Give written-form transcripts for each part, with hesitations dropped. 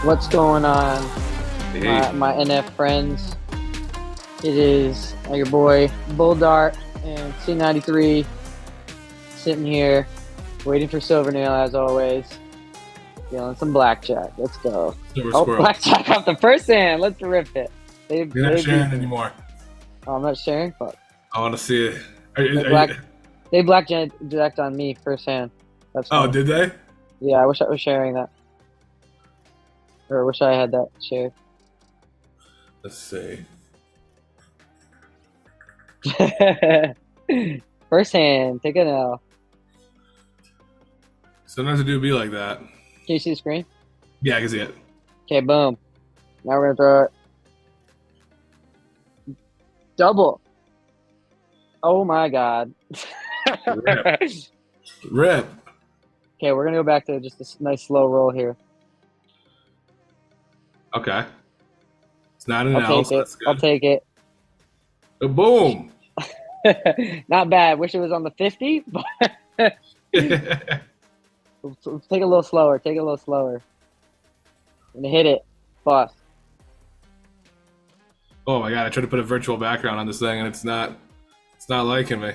What's going on, Hey. my NF friends? It is your boy Bulldart and C93 sitting here waiting for Silvernail as always. Feeling some blackjack. Let's go. Silver Oh, squirrel. blackjack off the first hand. Let's rip it. You're not sharing anymore. Oh, I'm not sharing? Fuck. I want to see it. They blackjacked on me first hand. That's Oh, funny. did they? Yeah, I wish I was sharing that. Or I wish I had that shared. Let's see. First hand, take it out. Sometimes it do be like that. Can you see the screen? Yeah, I can see it. Okay, boom. Now we're gonna throw it. Double. Oh my god. Rip. Rip. Okay, we're gonna go back to just a nice slow roll here. Okay. It's not an I'll L, take so it. that's good. I'll take it. Boom. Not bad. Wish it was on the 50, but let's take it a little slower. Take it a little slower. And hit it. Bust. Oh my god! I tried to put a virtual background on this thing, and it's not liking me.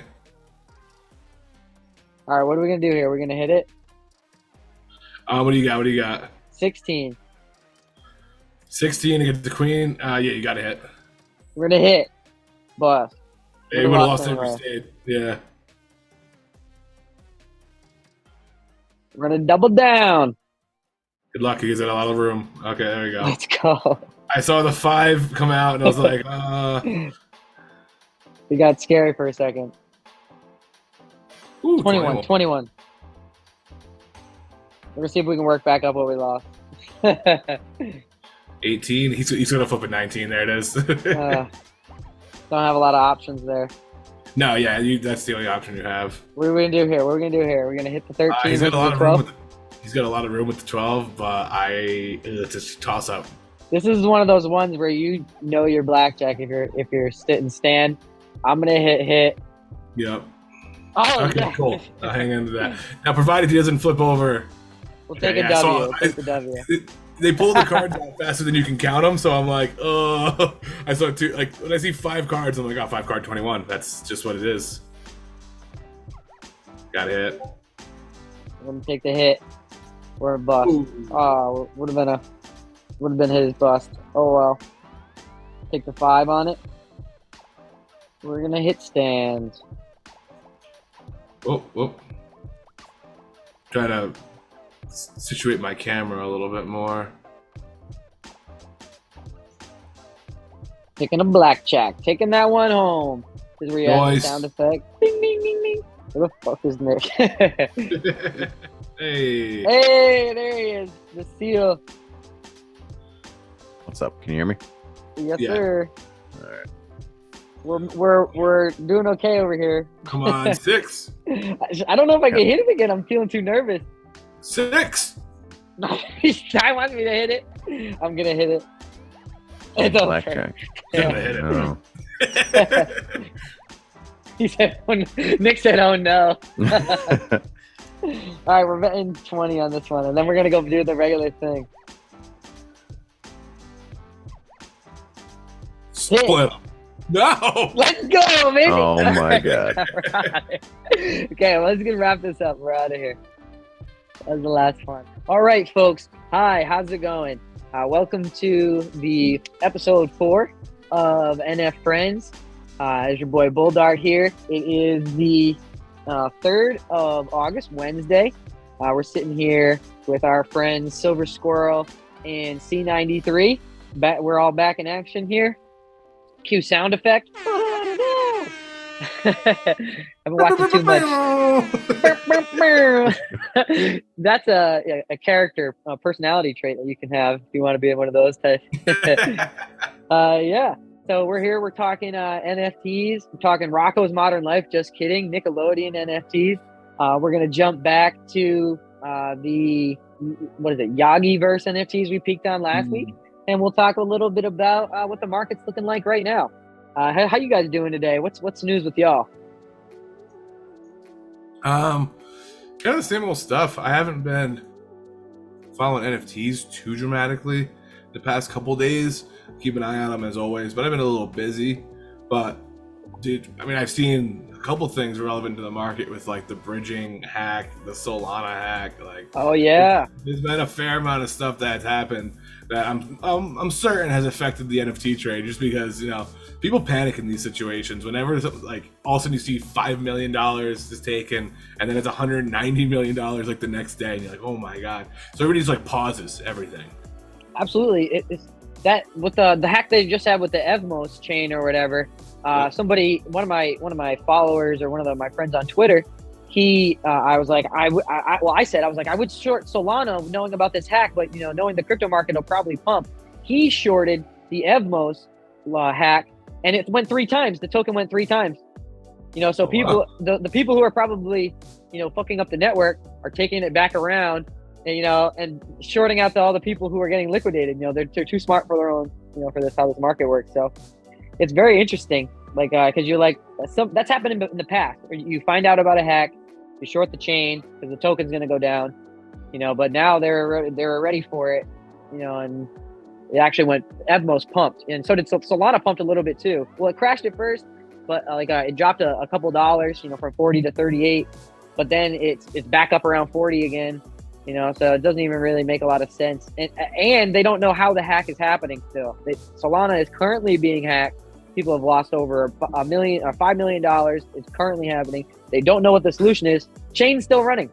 All right, what are we gonna do here? We're gonna hit it. What do you got? What do you got? 16. 16 to get the queen. Yeah, you got to hit. We're gonna hit. Bust. Yeah, you would have lost it if you stayed. Yeah. We're gonna double down. Good luck. You guys had a lot of room. Okay, there we go. Let's go. I saw the 5 come out, and I was like, We got scary for a second. ooh, 21. We're gonna see if we can work back up what we lost. 18. He's gonna flip a 19. There it is. Don't have a lot of options there. No, yeah, that's the only option you have. What are we gonna do here? What are we gonna do here? We're gonna hit the 13. He's got a lot the of room 12. he's got a lot of room with the 12, but it's a toss up. This is one of those ones where you know your blackjack if you're sit and stand. I'm gonna hit. Yep. Oh, Okay, yeah. cool. I'll hang into that. Now, provided he doesn't flip over. We'll take Yeah, a yeah, W. so We'll take the W. They pull the cards out faster than you can count them, so I'm like, oh. I saw two. Like when I see 5 cards, I'm like, oh, 5 card 21. That's just what it is. Got hit. I'm gonna take the hit. We're a bust. Ooh. Oh, would have been his bust. Oh well. Take the 5 on it. We're gonna hit stand. Oh. Try to situate my camera a little bit more. Taking a blackjack. Taking that one home. This is where you have the Nice. sound effect. Ding ding ding ding. Where the fuck is Nick? Hey. Hey, there he is. The seal. What's up? Can you hear me? Yes, Yeah. sir. All right. We're doing okay over here. Come on, 6. I don't know if I can hit it again. I'm feeling too nervous. 6. I want me to hit it. I'm gonna hit it. It's okay. Blackjack. Gonna hit it. No. He said, oh, no. Nick said, "Oh no." All right, we're betting 20 on this one, and then we're gonna go do the regular thing. Split 'em. No. Let's go, baby. Oh my god. Okay, well, let's get wrap this up. We're out of here. That was the last one. All right, folks. Hi, how's it going? Welcome to the episode 4 of NF Friends. It's your boy Bulldart here. It is the 3rd of August, Wednesday. We're sitting here with our friends Silver Squirrel and C93. We're all back in action here. Cue sound effect. I've been watching too much. That's a character, a personality trait that you can have if you want to be one of those types. Yeah. So we're here. We're talking NFTs. We're talking Rocco's Modern Life. Just kidding. Nickelodeon NFTs. We're gonna jump back to the Yagiverse NFTs we peaked on last week, and we'll talk a little bit about what the market's looking like right now. How you guys doing today? What's news with y'all? Kind of the same old stuff. I haven't been following NFTs too dramatically the past couple days. Keep an eye on them as always, but I've been a little busy. But dude, I mean, I've seen a couple things relevant to the market with like the bridging hack, the Solana hack. Like, Oh yeah. there's been a fair amount of stuff that's happened that I'm certain has affected the NFT trade, just because people panic in these situations whenever like all of a sudden you see $5 million is taken and then it's $190 million like the next day, and you're like, oh my god. So everybody just like pauses everything. Absolutely. It's that with the hack they just had with the Evmos chain or whatever. Somebody, one of my followers or one of my friends on Twitter, I was like, I said I would short Solana knowing about this hack, but knowing the crypto market will probably pump. He shorted the Evmos hack, and it went 3 times. The token went 3 times. So people, the people who are probably fucking up the network are taking it back around, and shorting out to all the people who are getting liquidated. They're too smart for their own, for this, how this market works. So it's very interesting, like, because you're like, that's happened in the past. You find out about a hack, you short the chain because the token's going to go down, but now they're ready for it, and it actually went, Evmos pumped, and so did Solana pumped a little bit too. Well, it crashed at first, but it dropped a couple dollars, from 40 to 38, but then it's back up around 40 again. So it doesn't even really make a lot of sense. And they don't know how the hack is happening still. Solana is currently being hacked. People have lost over $1 million or $5 million. It's currently happening. They don't know what the solution is. Chain's still running.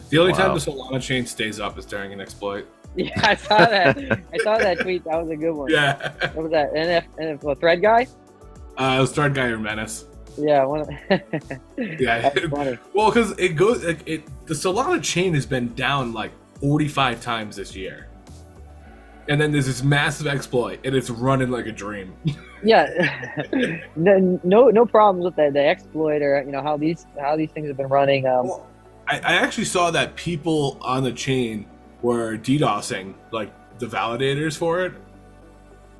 The only time the Solana chain stays up is during an exploit. Yeah, I saw that. I saw that tweet. That was a good one. Yeah. What was that? NF Thread guy? It was Thread guy or Menace. Yeah, yeah. That's funny. Well, because it goes, the Solana chain has been down like 45 times this year, and then there's this massive exploit, and it's running like a dream. Yeah, no problems with the exploit or how these things have been running. Well, I actually saw that people on the chain were DDoSing like the validators for it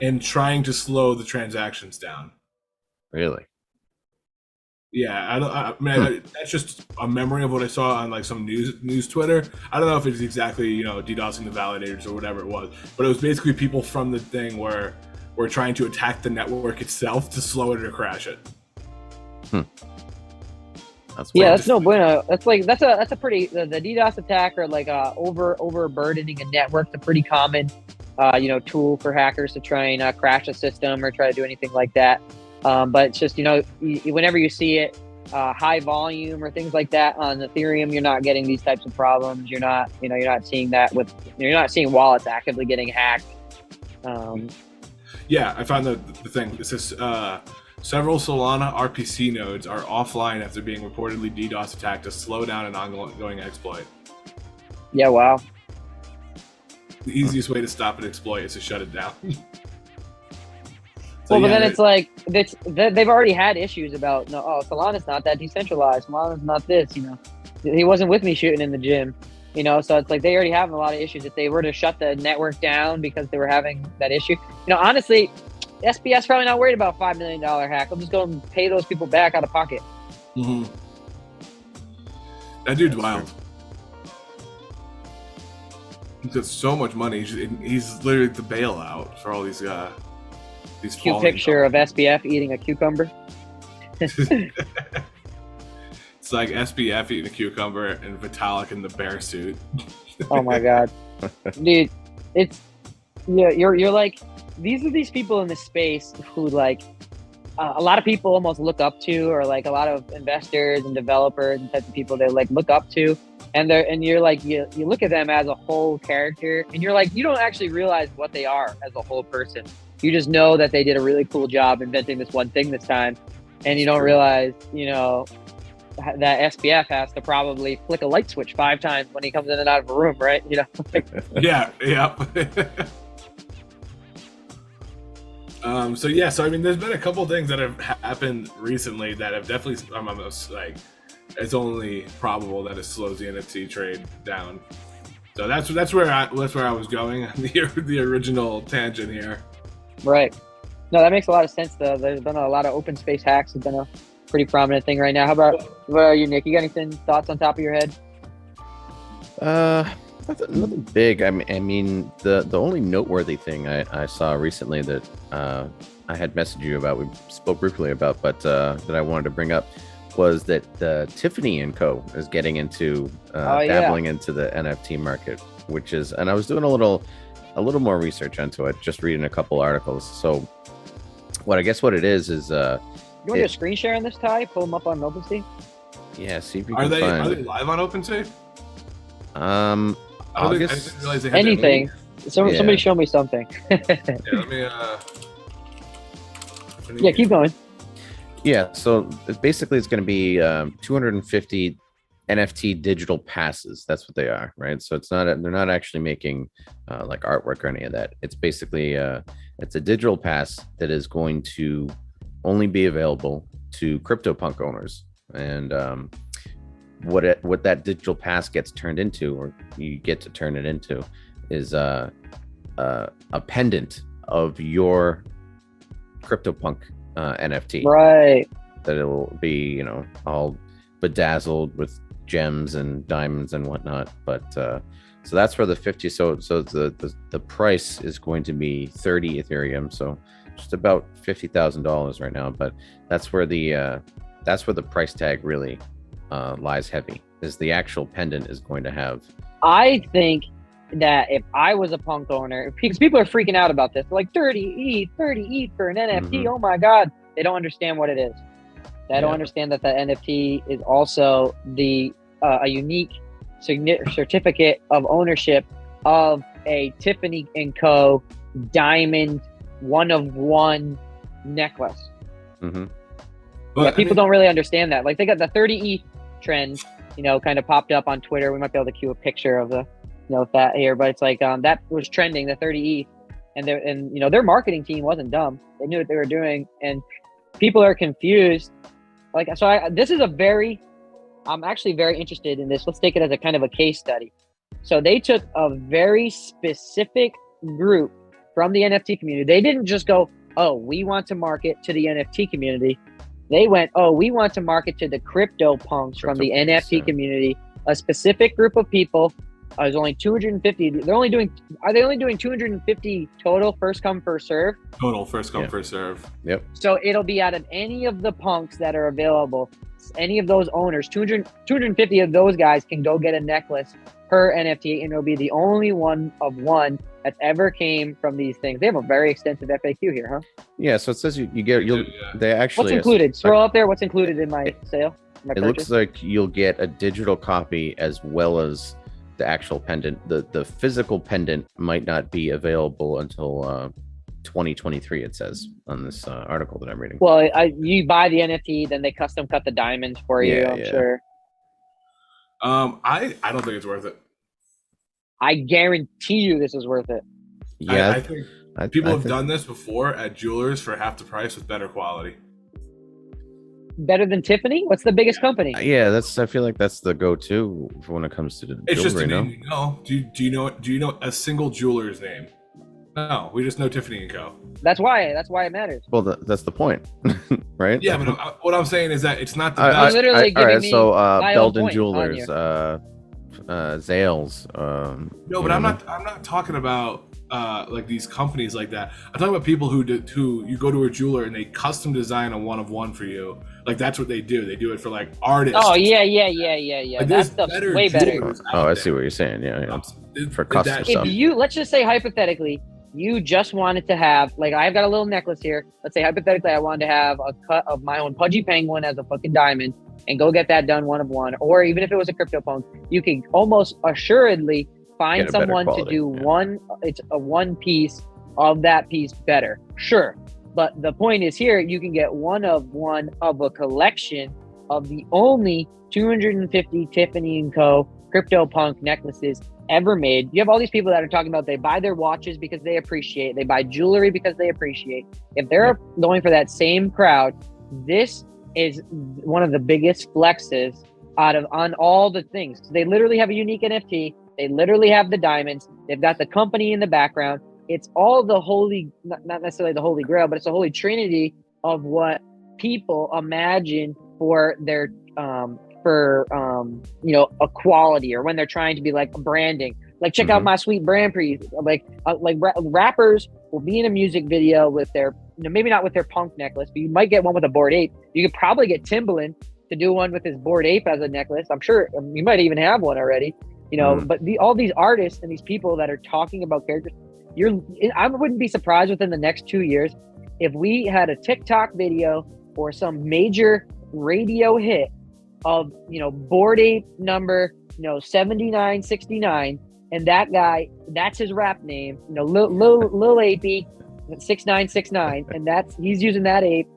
and trying to slow the transactions down. Really? Yeah, that's just a memory of what I saw on like some news Twitter. I don't know if it's exactly DDoSing the validators or whatever it was, but it was basically people from the thing were trying to attack the network itself to slow it or crash it. That's no bueno. That's a pretty the DDoS attack, or like overburdening a network. It's a pretty common tool for hackers to try and crash a system or try to do anything like that. But it's just, whenever you see it, high volume or things like that on Ethereum, you're not getting these types of problems. You're not seeing that you're not seeing wallets actively getting hacked. Yeah, I found the thing. It says several Solana RPC nodes are offline after being reportedly DDoS attacked to slow down an ongoing exploit. Yeah, wow. The easiest way to stop an exploit is to shut it down. Well, but then it's like they've already had issues about Solana's not that decentralized. Solana's not this. He wasn't with me shooting in the gym. So it's like they already have a lot of issues. If they were to shut the network down because they were having that issue, honestly, SBS probably not worried about $5 million hack. I'll just go and pay those people back out of pocket. Mm-hmm. That dude's wild. He's got so much money. He's literally the bailout for all these. Cute picture of SBF eating a cucumber. It's like SBF eating a cucumber and Vitalik in the bear suit. Oh my god, dude! You're like, these are these people in the space who like a lot of people almost look up to, or like a lot of investors and developers and types of people they like look up to, and you're like you look at them as a whole character, and you're like, you don't actually realize what they are as a whole person. You just know that they did a really cool job inventing this one thing this time, and you don't realize, that SBF has to probably flick a light switch 5 times when he comes in and out of a room, right? Yeah. So I mean, there's been a couple things that have happened recently that have definitely, I'm almost like, it's only probable that it slows the NFT trade down. So that's where I was going on the original tangent here. Right. No, that makes a lot of sense, though. There's been a lot of open space hacks. Have been a pretty prominent thing right now. What about you, Nick? You got anything, thoughts on top of your head? Nothing big. I mean, the only noteworthy thing I saw recently that I had messaged you about, we spoke briefly about, but that I wanted to bring up was that Tiffany and Co. is getting into dabbling into the NFT market, which is, and I was doing a little more research into it, just reading a couple articles. So, what it is you want to do a screen share on this, Ty? Pull them up on OpenSea. Yeah, see if you Are can they find. live on OpenSea? I I guess didn't realize they had Anything. Somebody show me something. Yeah, let me. Yeah, keep going. Yeah, so basically it's going to be 250 NFT digital passes. That's what they are, right? So they're not actually making like artwork or any of that. It's basically it's a digital pass that is going to only be available to CryptoPunk owners. And what that digital pass gets turned into, or you get to turn it into, is a pendant of your CryptoPunk NFT. Right. That it'll be, all bedazzled with gems and diamonds and whatnot. But so that's where the 50. So the price is going to be 30 Ethereum. So just about $50,000 right now. But that's where the price tag really lies heavy. Is the actual pendant is going to have. I think that if I was a punk owner, because people are freaking out about this, they're like 30 ETH for an NFT. Oh my God. They don't understand what it is. They don't understand that the NFT is also a unique certificate of ownership of a Tiffany and Co. diamond one-of-one necklace. But people don't really understand that. Like, they got the 30 ETH trend, kind of popped up on Twitter. We might be able to cue a picture of that here, but it's like that was trending, the 30 ETH, and their marketing team wasn't dumb. They knew what they were doing, and people are confused. Like, so I'm actually very interested in this. Let's take it as a kind of a case study. So they took a very specific group from the NFT community. They didn't just go, oh, we want to market to the NFT community. They went, oh, we want to market to the crypto punks from the NFT community, a specific group of people. There's only 250. Are they only doing 250 total first come, first serve? Total first come, first serve. Yep. So it'll be out of any of the punks that are available, any of those owners, 250 of those guys can go get a necklace per NFT, and it'll be the only one of one that's ever came from these things. They have a very extensive FAQ here, huh? Yeah, so it says they actually. What's included? Scroll up there. What's included in my sale? It looks like you'll get a digital copy as well as the actual pendant. The physical pendant might not be available until 2023, it says on this article that I'm reading. Well, you buy the NFT, then they custom cut the diamonds for you, I'm sure. I don't think it's worth it. I guarantee you this is worth it. Yeah, I think people have done this before at jewelers for half the price with better quality. Better than Tiffany? What's the biggest company? Yeah, I feel like that's the go-to when it comes to it's jewelry. Just a name you know. Do you know a single jeweler's name? No, we just know Tiffany and Co. That's why it matters. Well, that's the point, right? Yeah, but what I'm saying is that it's not the best. Literally giving me Belden Jewelers, Zales. No, but I'm not talking about like these companies like that. I'm talking about people who you go to a jeweler and they custom design a one of one for you. Like, that's what they do. They do it for like artists. Oh yeah. Like, that stuff's way better. Oh, I see what you're saying. Yeah. For custom stuff. Let's just say hypothetically, you just wanted to have, like, I've got a little necklace here. Let's say hypothetically I wanted to have a cut of my own Pudgy Penguin as a fucking diamond and go get that done one of one. Or even if it was a CryptoPunk, you could almost assuredly find someone to do one piece of that piece better. Sure. But the point is here, you can get one of a collection of the only 250 Tiffany & Co. CryptoPunk necklaces ever made. You have all these people that are talking about they buy their watches because they appreciate, they buy jewelry because they appreciate. If they're going for that same crowd, this is one of the biggest flexes on all the things. They literally have a unique NFT. They literally have the diamonds. They've got the company in the background. It's all the holy, not necessarily the holy grail, but it's a holy trinity of what people imagine for their, equality, or when they're trying to be like branding. Like, check out my sweet brand preview. Rappers will be in a music video with their, maybe not with their punk necklace, but you might get one with a Bored Ape. You could probably get Timbaland to do one with his Bored Ape as a necklace. I'm sure you might even have one already. But all these artists and these people that are talking about characters, I wouldn't be surprised within the next 2 years if we had a TikTok video or some major radio hit of, Bored Ape number, 7969, and that guy, that's his rap name, Lil Apey 6969, and he's using that ape.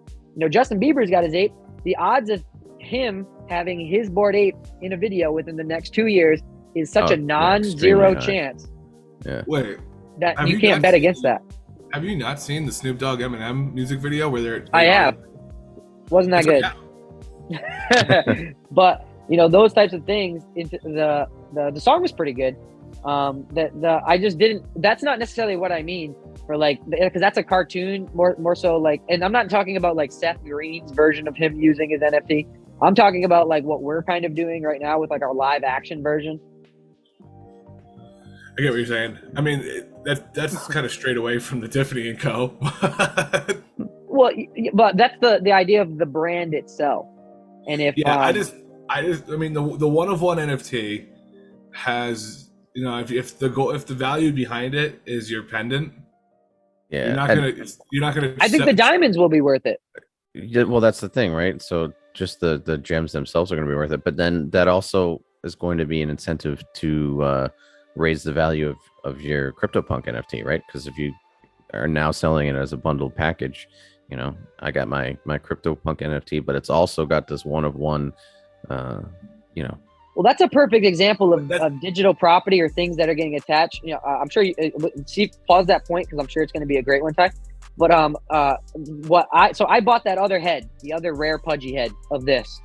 Justin Bieber's got his ape. The odds of him having his Bored Ape in a video within the next 2 years is such a non-zero chance. Yeah. Wait. That you can't bet against that. Have you not seen the Snoop Dogg Eminem music video where I have. Wasn't that good? But those types of things. The song was pretty good. I just didn't. That's not necessarily what I mean for because that's a cartoon more so and I'm not talking about Seth Green's version of him using his NFT. I'm talking about what we're kind of doing right now with our live action version. I get what you're saying. I mean, that's kind of straight away from the Tiffany and Co. Well, but that's the idea of the brand itself. And if I mean, the one of one NFT has, if the value behind it is your pendant, you're not gonna. I think the diamonds will be worth it. Yeah, well, that's the thing, right? So just the gems themselves are going to be worth it, but then that also is going to be an incentive to raise the value of your CryptoPunk NFT, right? Because if you are now selling it as a bundled package, I got my CryptoPunk NFT, but it's also got this one of one, Well, that's a perfect example of digital property or things that are getting attached. I'm sure pause that point because I'm sure it's going to be a great one, Ty. But I bought that other head, the other rare pudgy head of this.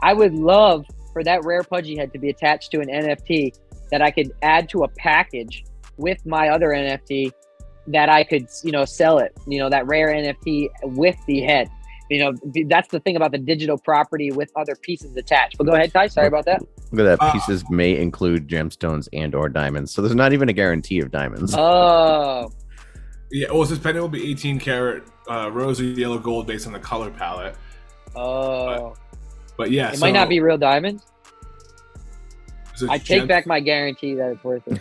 I would love for that rare pudgy head to be attached to an NFT that I could add to a package with my other NFT that I could, sell it, that rare NFT with the head. That's the thing about the digital property with other pieces attached. But go ahead, Ty. Sorry about that. Look at that. Pieces may include gemstones and or diamonds. So there's not even a guarantee of diamonds. Oh. Yeah. Well, this pendant will be 18 karat rose or yellow gold based on the color palette. Oh. But yeah. It might not be real diamonds. I take back my guarantee that it's worth it.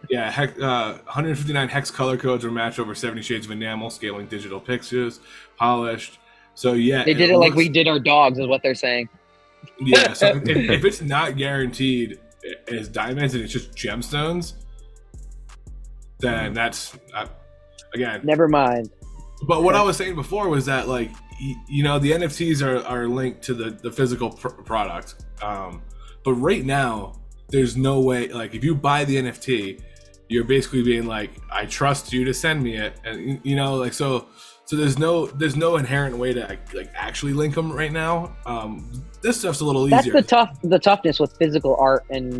Yeah, 159 hex color codes were matched over 70 shades of enamel, scaling digital pictures, polished. So yeah, they did it like we did our dogs, is what they're saying. Yeah, so if it's not guaranteed as diamonds and it's just gemstones, then that's again. Never mind. But what I was saying before was that the NFTs are linked to the physical product. But right now, there's no way, if you buy the NFT, you're basically being I trust you to send me it. And, so there's no inherent way to actually link them right now. This stuff's a little easier. That's the toughness with physical art and,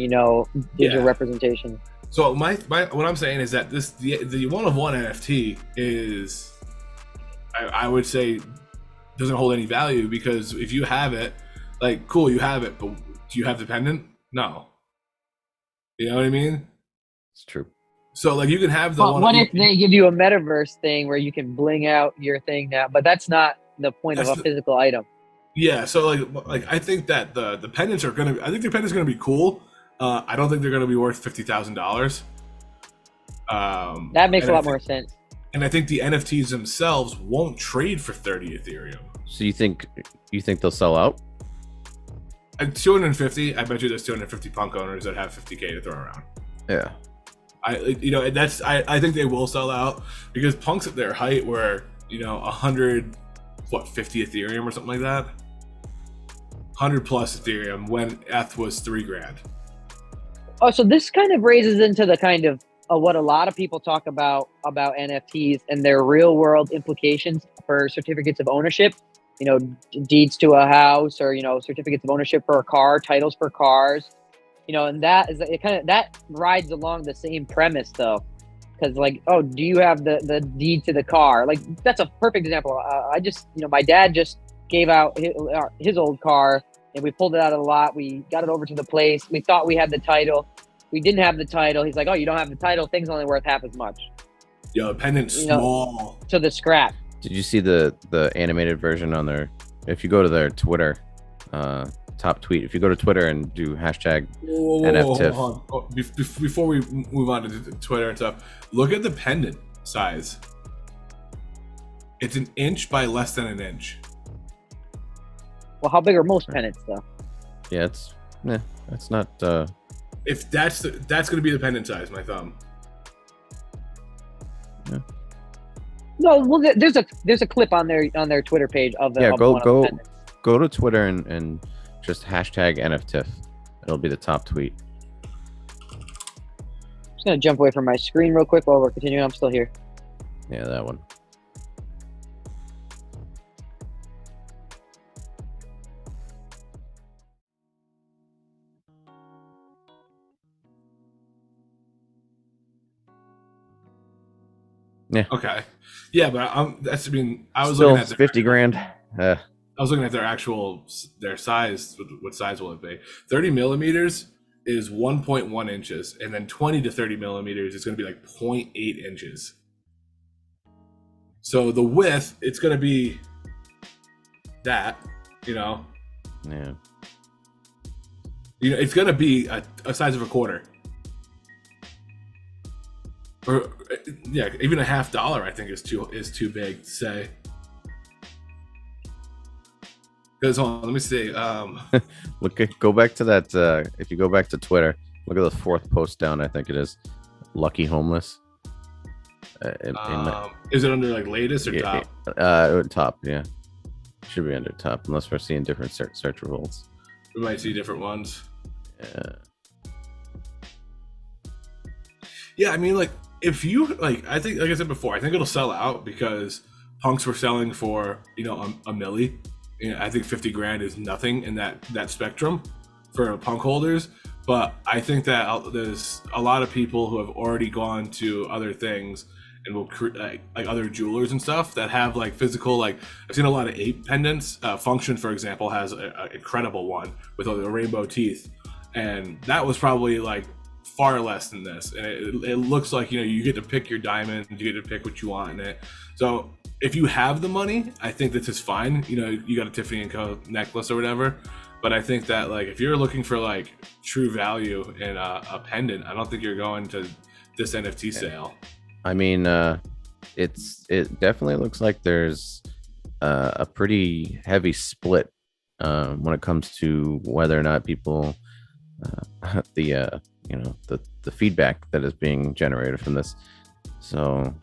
digital representation. So what I'm saying is that the one of one NFT is, I would say, doesn't hold any value because if you have it, cool, you have it, but do you have the pendant? No. You know what I mean? It's true. So you can have the one. What if they give you a metaverse thing where you can bling out your thing now? But that's not the point of a physical item. Yeah. So I think that the pendants are gonna. I think the pendants are gonna be cool. I don't think they're gonna be worth $50,000. That makes a lot more sense. And I think the NFTs themselves won't trade for 30 Ethereum. So you think they'll sell out? At 250, I bet you there's 250 punk owners that have 50K to throw around. Yeah. I think they will sell out because punks at their height were 50 Ethereum or something like that. 100 plus Ethereum when ETH was $3,000. Oh, so this kind of raises into the kind of what a lot of people talk about NFTs and their real world implications for certificates of ownership. Deeds to a house or, certificates of ownership for a car, titles for cars, and that is that rides along the same premise though. Cause do you have the deed to the car? That's a perfect example. I just, my dad just gave out his old car and we pulled it out of the lot. We got it over to the place. We thought we had the title. We didn't have the title. He's like, oh, you don't have the title. Thing's only worth half as much. Yo, the pendant's small. To the scrap. Did you see the animated version on their? If you go to their Twitter, top tweet. If you go to Twitter and do hashtag NFTiff. Before we move on to Twitter and stuff, look at the pendant size. It's an inch by less than an inch. Well, how big are most pendants though? Yeah, it's not. If that's gonna be the pendant size, my thumb. Yeah. No, well, there's a clip on their Twitter page of the. Yeah, of go to Twitter and just hashtag NFTiff. It'll be the top tweet. Just gonna jump away from my screen real quick while we're continuing. I'm still here. Yeah, that one. Yeah. Okay. Yeah, but I was Still looking at 50 grand. I was looking at their size. What size will it be? 30 millimeters is 1.1 inches, and then 20 to 30 millimeters is going to be like 0.8 inches. So the width, it's going to be that, Yeah. it's going to be a size of a quarter. Or yeah, even $50 I think is too big to say. Because hold on, let me see. Go back to that. If you go back to Twitter, look at the fourth post down. I think it is Lucky Homeless. Is it under like latest or top? Top, yeah. Should be under top, unless we're seeing different search results. We might see different ones. Yeah, I mean, like, if you I think, like I said before, I think it'll sell out because punks were selling for a milli. I think 50 grand is nothing in that spectrum for punk holders. But I think that there's a lot of people who have already gone to other things and will like other jewelers and stuff that have like physical, like I've seen a lot of ape pendants. Function, for example, has an incredible one with the rainbow teeth, and that was probably like far less than this. And it looks like you get to pick your diamond, you get to pick what you want in it. So if you have the money, I think this is fine. You got a Tiffany and Co necklace or whatever. But I think that like if you're looking for like true value in a pendant, I don't think you're going to this NFT sale. I mean, it definitely looks like there's a pretty heavy split when it comes to whether or not people the feedback that is being generated from this. So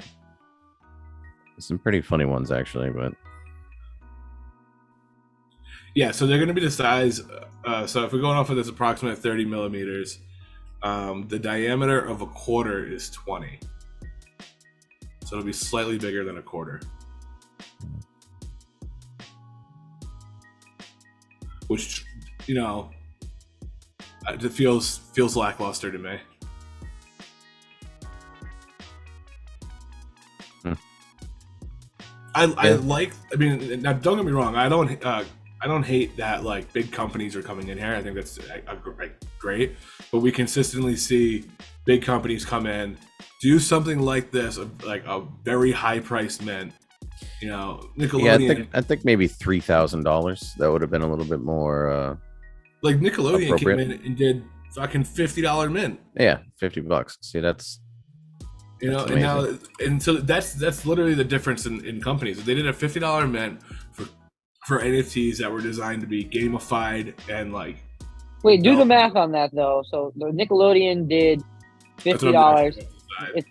some pretty funny ones actually, but yeah, so they're going to be the size. So if we're going off of this approximate 30 millimeters, the diameter of a quarter is 20. So it'll be slightly bigger than a quarter. Which, it feels lackluster to me. Now don't get me wrong, I don't hate that like big companies are coming in here. I think that's great, but we consistently see big companies come in, do something like this, like a very high priced mint. Nickelodeon. Yeah, I think maybe $3,000. That would have been a little bit more. Like Nickelodeon came in and did fucking $50 mint. Yeah, $50. See, that's and so that's literally the difference in companies. They did a $50 mint for NFTs that were designed to be gamified and like. Wait, do the math on that though. So the Nickelodeon did $50.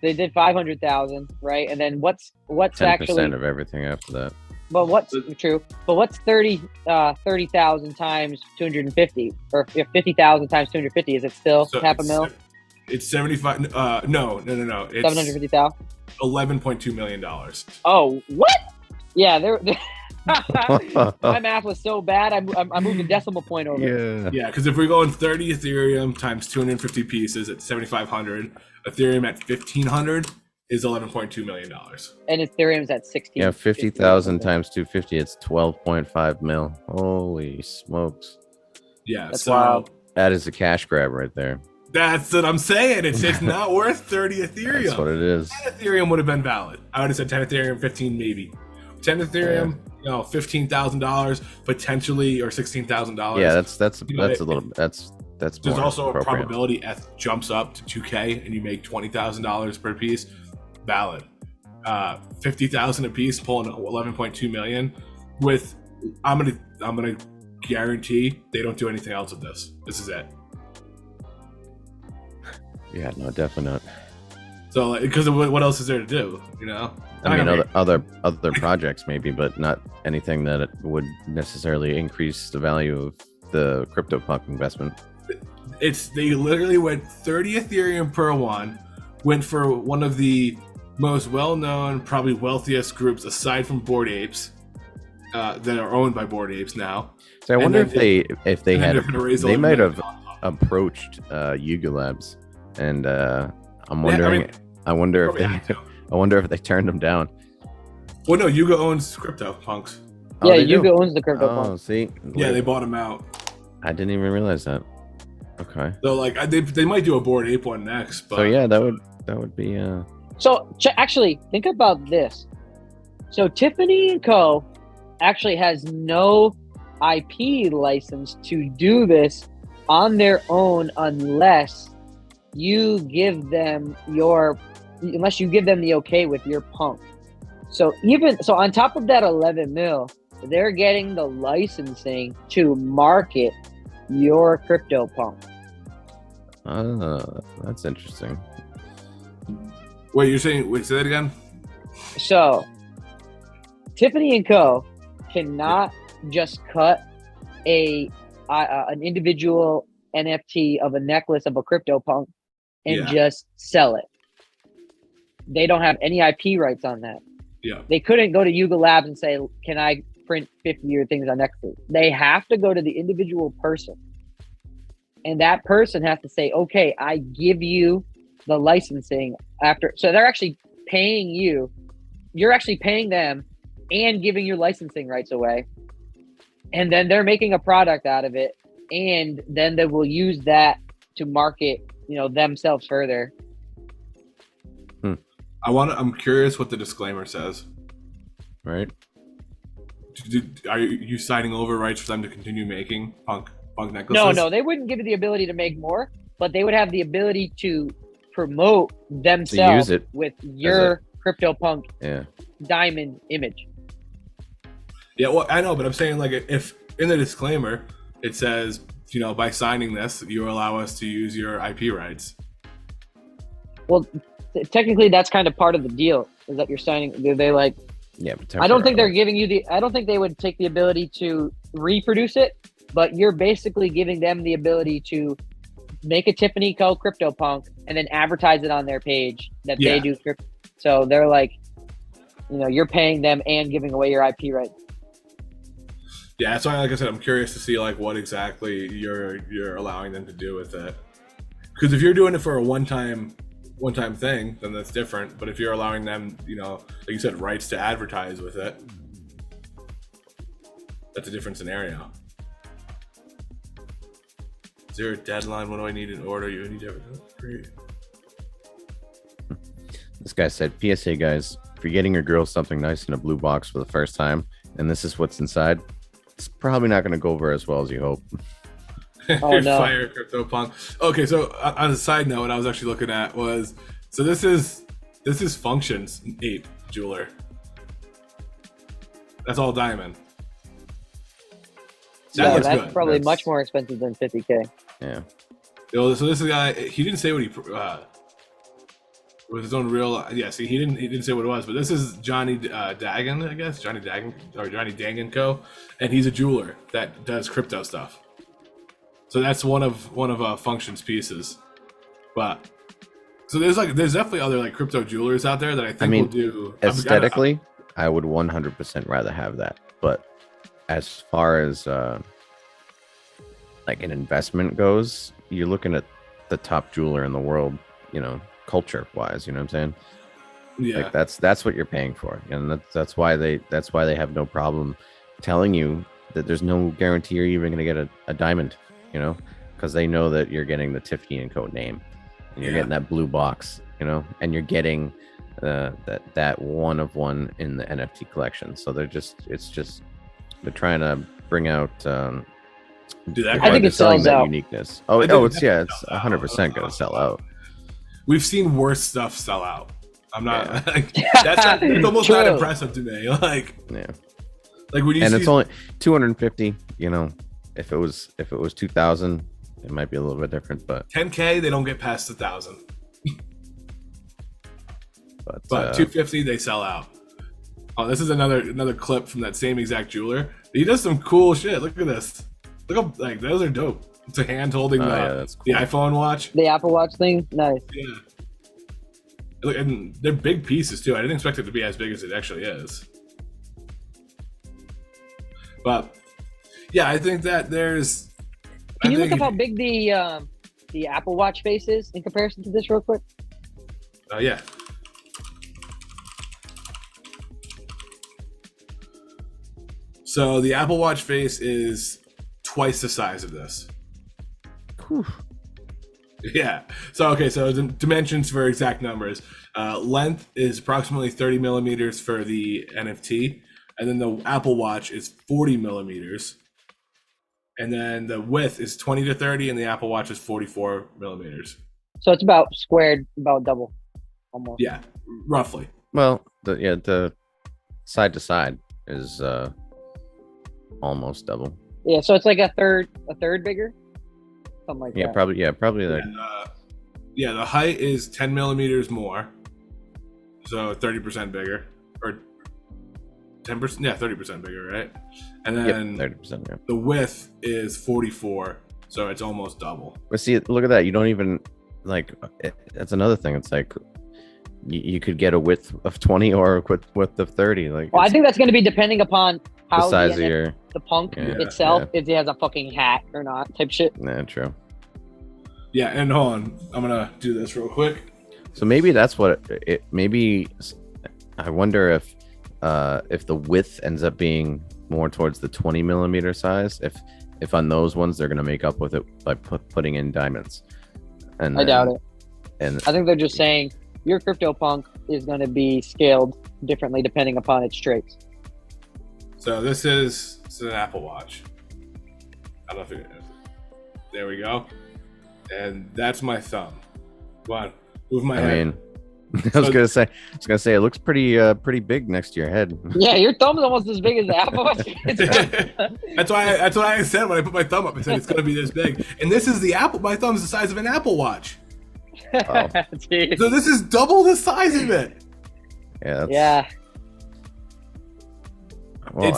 They did 500,000, right? And then what's 10% actually of everything after that? But what's true? But what's 30,000 times 250, or 50,000 times 250? Is it still half a mil? It's 75. No. It's 750,000. $11.2 million. Oh, what? Yeah, my math was so bad. I'm moving decimal point over. Yeah, because if we're going 30 Ethereum times 250 pieces at 7,500, Ethereum at 1,500 is $11.2 million. And Ethereum's at 16. Yeah, 50,000 times 250, it's 12.5 mil. Holy smokes! Yeah, that's wild. That is a cash grab right there. That's what I'm saying. It's not worth 30 Ethereum. That's what it is. 10 Ethereum would have been valid. I would have said 10 Ethereum, 15 maybe. 10 Ethereum, $15,000 potentially, or $16,000. Yeah, that's a little. That's There's also a appropriate. probability ETH jumps up to 2K and you make $20,000 per piece. Valid. 50,000 a piece, pulling 11.2 million. With I'm gonna guarantee they don't do anything else with this. This is it. Yeah, no, definitely not. So, because what else is there to do? I mean, other projects maybe, but not anything that it would necessarily increase the value of the CryptoPunk investment. They literally went 30 Ethereum per one, went for one of the most well-known, probably wealthiest groups aside from Bored Apes, that are owned by Bored Apes now. So I wonder if they might have approached Yuga Labs, and I'm wondering. I wonder if they turned them down. Well, no, Yuga owns CryptoPunks. Yeah, Yuga owns the CryptoPunk. Oh, see. Yeah, they bought him out. I didn't even realize that. Okay. So they might do a Bored Ape one next. But... So yeah, that would be. So actually, think about this. So Tiffany & Co. actually has no IP license to do this on their own unless you give them the okay with your punk. So on top of that 11 mil, they're getting the licensing to market your CryptoPunk. That's interesting. Wait, say that again? So Tiffany & Co. cannot just cut an individual NFT of a necklace of a CryptoPunk and just sell it. They don't have any IP rights on that. Yeah. They couldn't go to Yuga Labs and say, can I print 50 or things on necklaces? They have to go to the individual person. And that person has to say, okay, I give you the licensing after. So they're actually paying you. You're actually paying them and giving your licensing rights away. And then they're making a product out of it. And then they will use that to market, themselves further. I'm curious what the disclaimer says. Right. Are you signing over rights for them to continue making punk necklaces? No, they wouldn't give you the ability to make more, but they would have the ability to promote themselves with your CryptoPunk diamond image. Yeah, well, I know, but I'm saying if in the disclaimer it says, by signing this, you allow us to use your IP rights. Well, technically, that's kind of part of the deal. Is that you're signing? Yeah, I don't think they're giving you I don't think they would take the ability to reproduce it, but you're basically giving them the ability to make a Tiffany Co. CryptoPunk and then advertise it on their page that they do crypto. So they're you're paying them and giving away your IP rights. Yeah, that's why, like I said, I'm curious to see what exactly you're allowing them to do with it. Because if you're doing it for a one-time thing, then that's different. But if you're allowing them, like you said, rights to advertise with it, that's a different scenario. Is there a deadline? What do I need in order? You need everything. This guy said, PSA guys, if you're getting your girl something nice in a blue box for the first time, and this is what's inside, it's probably not going to go over as well as you hope. Oh, no. Fire CryptoPunk. Okay, so on a side note, what I was actually looking at was, so this is Function's ape jeweler. That's all diamond. That's good. Probably much more expensive than 50K. Yeah. So this is a guy. He didn't say what he with his own real. Yeah, see, he didn't say what it was, but this is Johnny Dagan, I guess. Johnny Dagan Co. And he's a jeweler that does crypto stuff. So that's one of Function's pieces. But so there's definitely other crypto jewelers out there that I think will do aesthetically. I would 100% rather have that, but as far as an investment goes, you're looking at the top jeweler in the world, culture wise, you know what I'm saying? Yeah. That's what you're paying for. And that's why they have no problem telling you that there's no guarantee you're even going to get a diamond, because they know that you're getting the Tiffany and Co. name, and you're getting that blue box, you know, and you're getting that one of one in the NFT collection. So they're trying to bring out. Dude, I think it sells out. Uniqueness. It's 100% gonna sell out. We've seen worse stuff sell out. I'm not. That's almost not impressive to me. Like when you see, it's only 250. You know, if it was 2,000, it might be a little bit different. But 10K, they don't get past 1,000. But 250, they sell out. Oh, this is another clip from that same exact jeweler. He does some cool shit. Look at this. Look up, like those are dope. It's a hand holding the iPhone watch. The Apple Watch thing, nice. Yeah. Look, and they're big pieces too. I didn't expect it to be as big as it actually is. But yeah, I think that there's. Can you look up how big the Apple Watch face is in comparison to this, real quick? Oh yeah. So the Apple Watch face is twice the size of this. Whew. Yeah. So the dimensions for exact numbers. Length is approximately 30 millimeters for the NFT, and then the Apple Watch is 40 millimeters, and then the width is 20 to 30, and the Apple Watch is 44 millimeters. So it's about squared, about double, almost. Yeah, roughly. Well, the side to side is almost double. Yeah, so it's like a third bigger, something like that. Probably like. And, the height is 10 millimeters more, so 30% bigger, or 10%. Yeah, 30% bigger, right? And then 30%. Yeah. The width is 44, so it's almost double. But see, look at that. You don't even that's another thing. It's like you could get a width of 20 or a width of 30. Like, well, I think that's going to be depending upon how the size of your the punk itself, if it has a fucking hat or not, type shit. Yeah, true. Yeah, and hold on, I'm gonna do this real quick. So maybe that's what it. Maybe I wonder if the width ends up being more towards the 20 millimeter size. If on those ones they're gonna make up with it by putting in diamonds. And I doubt it. And I think they're just saying your CryptoPunk is going to be scaled differently depending upon its traits. So this is an Apple Watch. I don't know if there we go. And that's my thumb. Come on, move my head. I was gonna say it looks pretty big next to your head. Yeah, your thumb's almost as big as the Apple Watch. That's why I said when I put my thumb up, I said it's gonna be this big. And this is the Apple. My thumb's the size of an Apple Watch. Oh. So this is double the size of it. Yeah. Yeah. Well,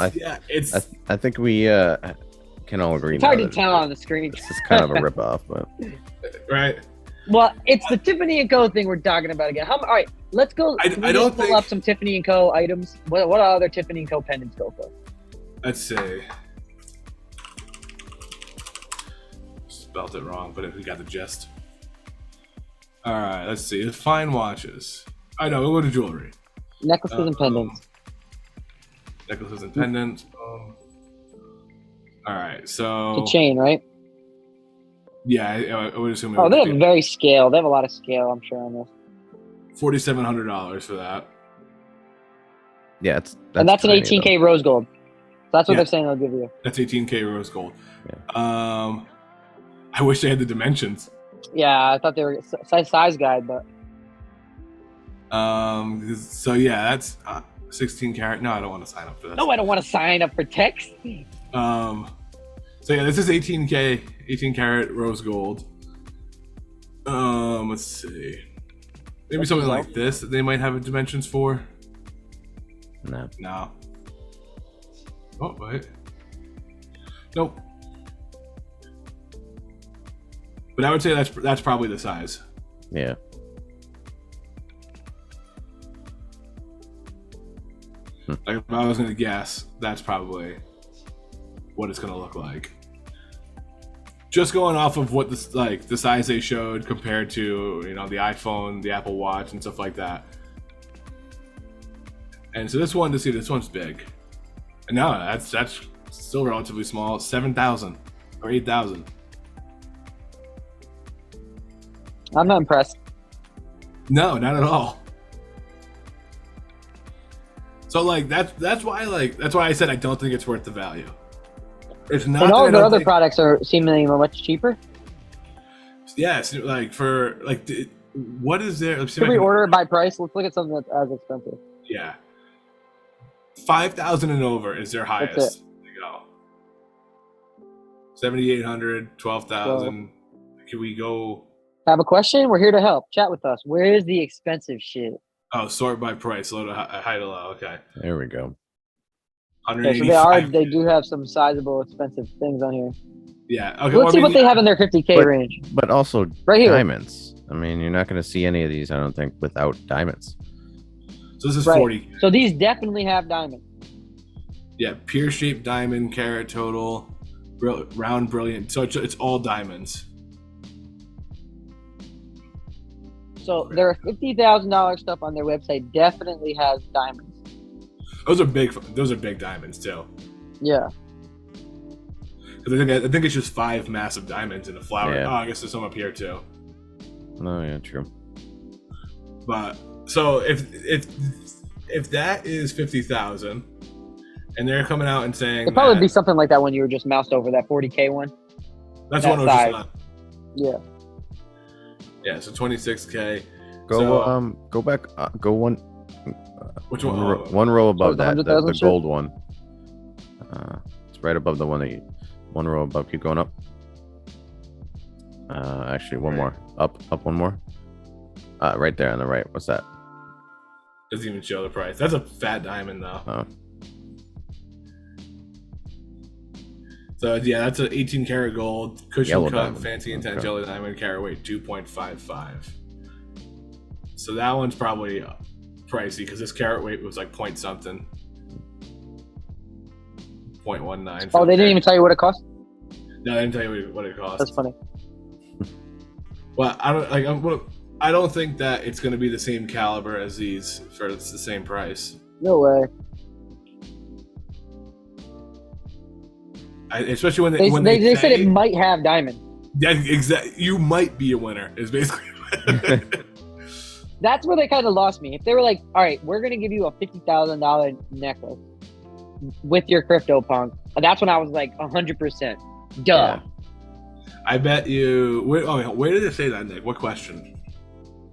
I think we can all agree. It's hard to tell on the screen. This is kind of a ripoff, but right. Well, it's the Tiffany and Co. thing we're talking about again. All right, let's go. I don't pull up some Tiffany and Co. items. What other Tiffany and Co. pendants go for? Let's see. Spelled it wrong, but we got the gist. All right, let's see. Fine watches. I know. We'll go to jewelry. Necklaces and pendants. Necklaces and pendants. All right, so The chain, right? Yeah, I would assume. Oh, they have very scale. They have a lot of scale, I'm sure, on this. $4,700 for that. Yeah, and that's an 18K rose gold. So that's what they're saying they'll give you. That's 18K rose gold. Yeah. I wish they had the dimensions. Yeah, I thought they were size guide, but. So yeah, that's 16 karat. No, I don't want to sign up for this. No, I don't want to sign up for text. So yeah, this is 18 karat rose gold. Let's see. Maybe something like this that they might have dimensions for. No. Oh wait. Nope. But I would say that's probably the size. Yeah. Like if I was gonna guess, that's probably what it's gonna look like. Just going off of what the size they showed compared to the iPhone, the Apple Watch, and stuff like that. And so this one's big. And no, that's still relatively small. 7,000 or 8,000. I'm not impressed. No, not at all. So like that's why I said I don't think it's worth the value. It's not. And all that I their don't other think- products are seemingly much cheaper. Yes, like for like what is there? Let's see if Should I we can- order it by price? Let's look at something that's as expensive. Yeah, 5,000 and over is their highest. That's There you go. 7,800, 12,000. Can we go? Have a question? We're here to help. Chat with us. Where is the expensive shit? Oh, sort by price, low to high to low. Okay, There we go. Okay, so 185. they do have some sizable expensive things on here. Yeah. Okay. Let's see what they have in their 50K But- range. But also Right here. diamonds. I mean, you're not going to see any of these, I don't think, without diamonds. So this is Right. 40. So these definitely have diamonds. Yeah, pear shaped diamond, carat total, round brilliant. So it's all diamonds. So their $50,000 stuff on their website definitely has diamonds. Those are big diamonds too. Yeah. 'Cause I think it's just 5 massive diamonds in a flower. Yeah. Oh, I guess there's some up here too. Oh, yeah, true. But so if that is 50,000, and they're coming out and saying It'd probably that- be something like that when you were just moused over that 40K one. that's that one I was just size. on. Yeah. Yeah, so 26K. Go So- go back, go one. Which one? One row above the that, the 100,000 shit? gold one. It's right above the one that one row above. Keep going up. Actually, one more. Up one more. Right there on the right. What's that? Doesn't even show the price. That's a fat diamond though. Oh, So yeah, that's an 18 karat gold cushion Yellow cut, diamond. fancy intent Okay. jelly diamond, carat weight 2.55. So that one's probably pricey because this carat weight was like point something. 0.19. Oh, they didn't even tell you what it cost? No, they didn't tell you what it cost. That's funny. Well, I don't think that it's going to be the same caliber as these for the same price. No way. Especially when They said say- it might have diamonds. Yeah, exactly. You might be a winner. Is basically. That's where they kind of lost me. If they were like, all right, we're going to give you a $50,000 necklace with your CryptoPunk, that's when I was like 100%. Duh. Yeah. I bet you. Where did it say that, Nick? What question?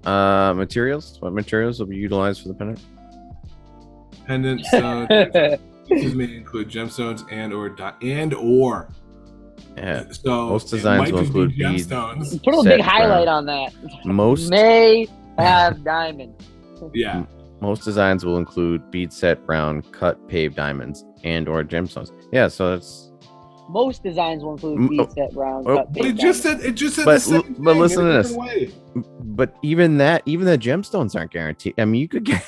materials. What materials will be utilized for the pennant? Pendant stone. These may include gemstones and or. Yeah. So Most designs it will might just be include beads. gemstones. Put a Set big highlight brown. on that. Most May have diamonds. Yeah. most designs will include bead set brown cut paved diamonds and or gemstones. Yeah, so that's Most designs will include Mm, bead set round oh, cut. But it big just diamonds. said the But same but thing listen in a to different way. but even the gemstones aren't guaranteed. I mean, you could get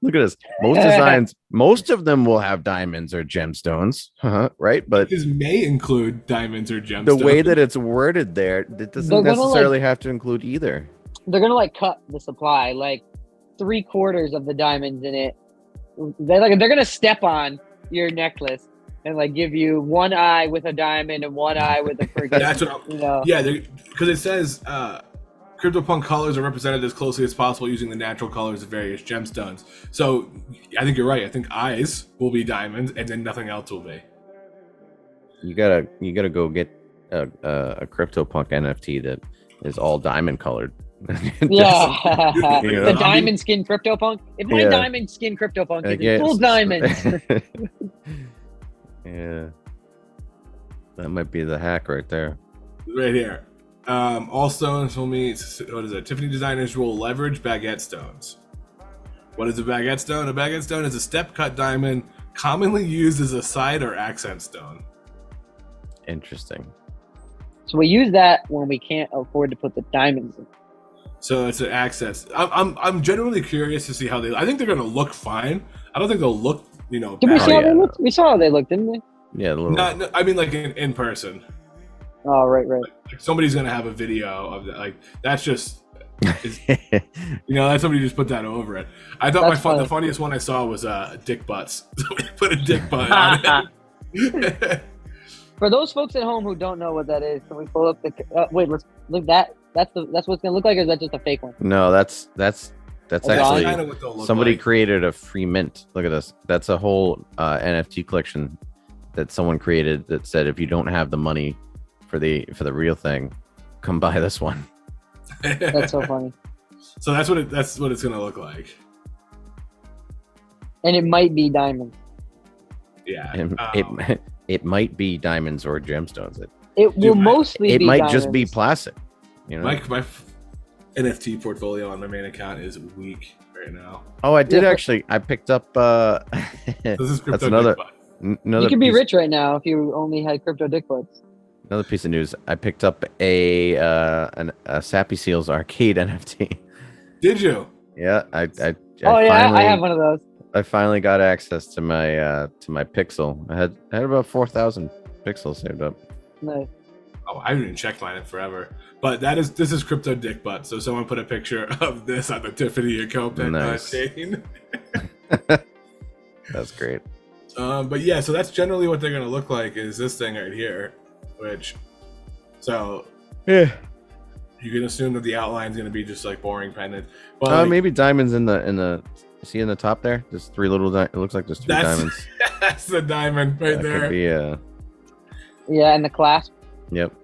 look at this. Most designs, most of them will have diamonds or gemstones, right? But This may include diamonds or gemstones. the way that it's worded there, it doesn't They're gonna, necessarily have to include either. They're gonna like cut the supply, like 3/4 of the diamonds in it. They're gonna step on your necklace and like give you one eye with a diamond and one eye with a friggin', That's what you know. Yeah, because it says CryptoPunk colors are represented as closely as possible using the natural colors of various gemstones. So I think you're right. I think eyes will be diamonds, and then nothing else will be. You gotta go get a CryptoPunk NFT that is all diamond colored. Yeah, You the know? diamond skin CryptoPunk. If my Yeah. diamond skin CryptoPunk I is guess. full diamonds, Yeah, that might be the hack right there. Right here. All stones will meet. What is it? Tiffany designers will leverage baguette stones. What is a baguette stone? A baguette stone is a step cut diamond commonly used as a side or accent stone. Interesting. so we use that when we can't afford to put the diamonds in. So it's an access. I'm genuinely curious to see how they. I think they're gonna look fine. I don't think they'll look. Did we bad. see how yeah. they looked? We saw how they looked, didn't we? Yeah, a little. No, I mean like in person. Oh, right. Like somebody's gonna have a video of that. Like that's just. That's somebody just put that over it. I thought That's funny. the funniest one I saw was dick butts. Somebody put a dick butt on it. For those folks at home who don't know what that is, can we pull up the? Wait, let's look that. That's what it's gonna look like, or is that just a fake one? No, that's That's actually kind of what they'll look somebody like. created a free mint. Look at this. That's a whole NFT collection that someone created that said if you don't have the money for the real thing, come buy this one. That's so funny. So that's what it's gonna look like. And it might be diamonds. Yeah. It might be diamonds or gemstones. It will mostly It be might diamonds. just be plastic. You know. My NFT portfolio on my main account is weak right now. Oh, I did Yeah. actually. I picked up. This is That's crypto. another You could be rich right now if you only had crypto dick butts. Another piece of news. I picked up a Sappy Seals arcade NFT. Did you? Yeah, I I have one of those. I finally got access to my pixel. I had about 4,000 pixels saved up. Nice. Oh, I haven't even checked mine in forever. But this is crypto dick butt. So someone put a picture of this on the Tiffany account Nice. chain. That's great. But yeah, so that's generally what they're gonna look like. Is this thing right here, which, so Yeah. you can assume that the outline's gonna be just like boring pendant. But like, Maybe diamonds in the. See in the top there? There's three little. It looks like there's three diamonds. That's the diamond right That there. could be Yeah, and the clasp. Yep.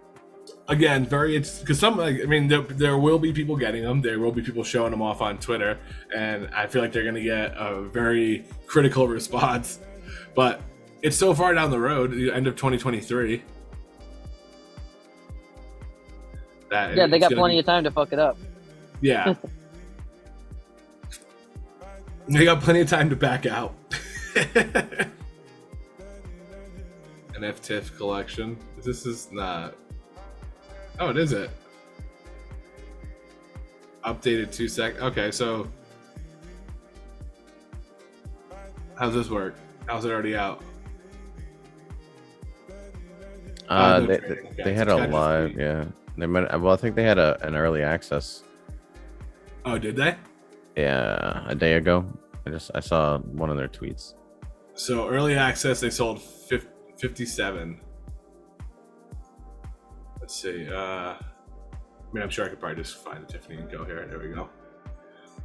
Again, because some, like, I mean, there will be people getting them. There will be people showing them off on Twitter, and I feel like they're gonna get a very critical response. But it's so far down the road, the end of 2023. Yeah, they got plenty of time to fuck it up. Yeah. They got plenty of time to back out. NFTiff collection. This is not. Oh, it is it. Updated 2 sec. Okay, so how's this work? How's it already out? They had a live. Yeah. They might. Well, I think they had an early access. Oh, did they? Yeah, a day ago. I saw one of their tweets. So early access, they sold 57. Let's see. I mean, I'm sure I could probably just find a Tiffany and go here. There we go.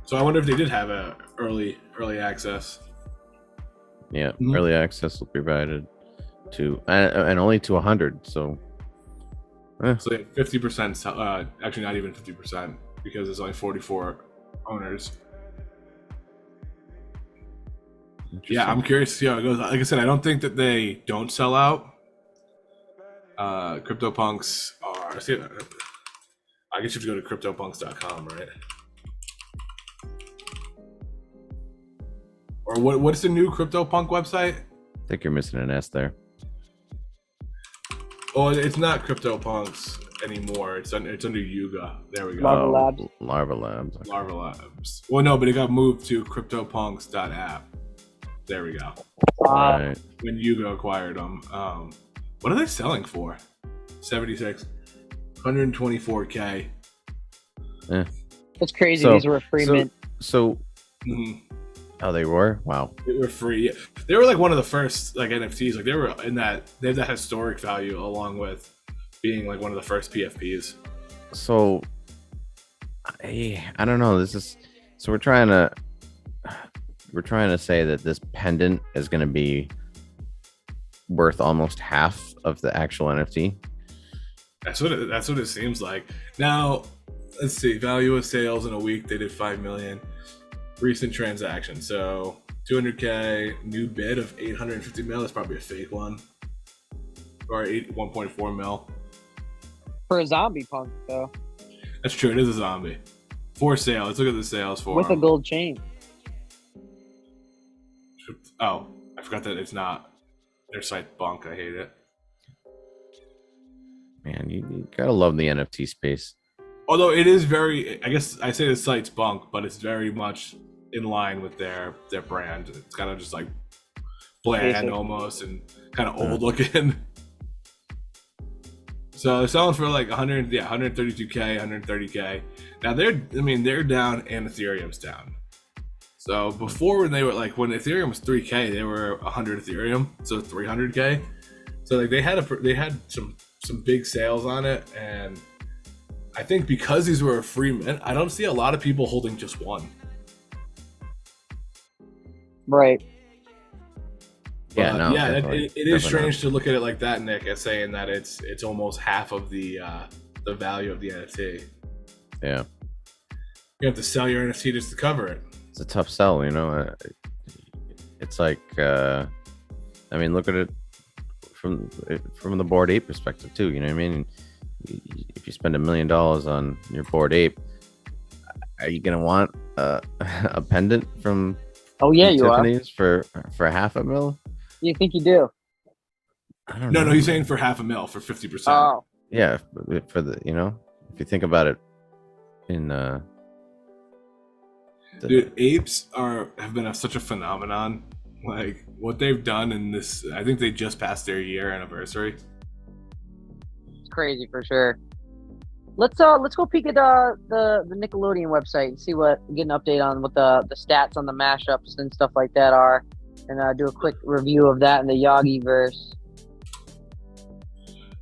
So I wonder if they did have a early access. Yeah, early access will be provided to and only to 100. So. So they have 50%. Actually, not even 50% because there's only 44 owners. Yeah, I'm curious to see how it goes. Like I said, I don't think that they don't sell out. CryptoPunks are. See, I guess you have to go to CryptoPunks.com, right? Or what's the new CryptoPunk website? I think you're missing an S there. Oh, it's not CryptoPunks anymore. It's under Yuga. There we go. Larva Labs. Larva Labs. Larva Labs. Well, no, but it got moved to CryptoPunks.app. There we go. Right. When Yuga acquired them. What are they selling for? 76. 124K. Yeah. That's crazy. These were a free mint. So Mhm. Oh, they were? Wow. They were free. They were like one of the first like NFTs. Like they were in that. They have that historic value along with being like one of the first PFPs. So I don't know. This is so we're trying to say that this pendant is going to be worth almost half of the actual NFT. That's what it seems like. Now, let's see. Value of sales in a week, they did 5 million. Recent transaction, so 200K. New bid of 850 mil. That's probably a fake one, or 1.4 mil For a zombie punk, though. That's true. It is a zombie for sale. Let's look at the sales for with a gold chain. Oh, I forgot that it's not their site bunk. I hate it. Man, you gotta love the NFT space. Although it is very, I guess I say the site's bunk, but it's very much in line with their brand. It's kind of just like bland Basic. almost and kind of old looking. So they're selling for like 132K, 130K. Now they're down and Ethereum's down. So before when Ethereum was 3K, they were 100 Ethereum, so 300K. So like they had some big sales on it, and I think because these were a free mint, I don't see a lot of people holding just one. Right. Yeah, no, yeah, it is strange to look at it like that, Nick, as saying that it's almost half of the value of the NFT. Yeah, you have to sell your NFT just to cover it. It's a tough sell, you know. It's like, I mean, look at it from the Bored Ape perspective too. You know what I mean? If you spend $1 million on your Bored Ape, are you gonna want a pendant from? Oh yeah, you Tiffany's for $500,000? You think you do? I don't know. No, he's saying for $500,000 for 50%. Oh, yeah, for the, you know, if you think about it, in dude, apes have been such a phenomenon. Like what they've done in this, I think they just passed their year anniversary. It's crazy for sure. Let's go peek at the Nickelodeon website and get an update on what the stats on the mashups and stuff like that are, and do a quick review of that in the Yagi verse.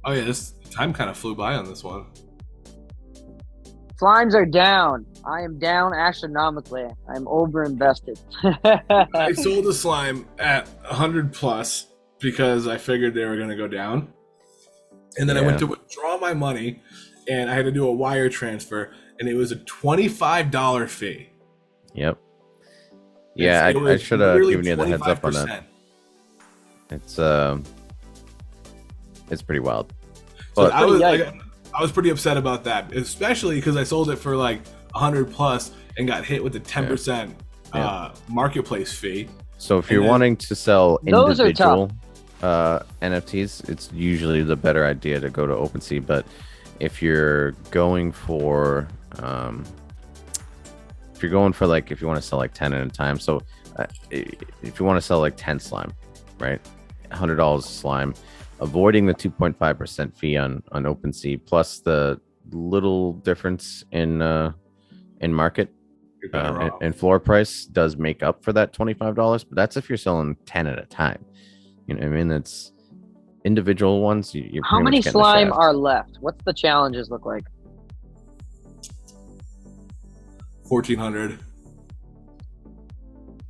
Oh yeah, this time kind of flew by on this one. Slimes are down. I am down astronomically. I'm over invested. I sold the slime at 100 plus because I figured they were going to go down, and then I went to withdraw my money. And I had to do a wire transfer, and it was a $25 fee. Yep. Yeah, I should have given you the heads up on that. It's pretty wild. But I was pretty upset about that, especially because I sold it for like 100 plus and got hit with the 10% marketplace fee. So if you're wanting to sell individual NFTs, it's usually the better idea to go to OpenSea, but if you're going for if you want to sell like 10 at a time, so if you want to sell like 10 slime, right, $100 slime, avoiding the 2.5% fee on OpenSea plus the little difference in market and floor price does make up for that $25, but that's if you're selling 10 at a time. You know what I mean? That's individual ones. How many slime are left? What's the challenges look like? 1,400.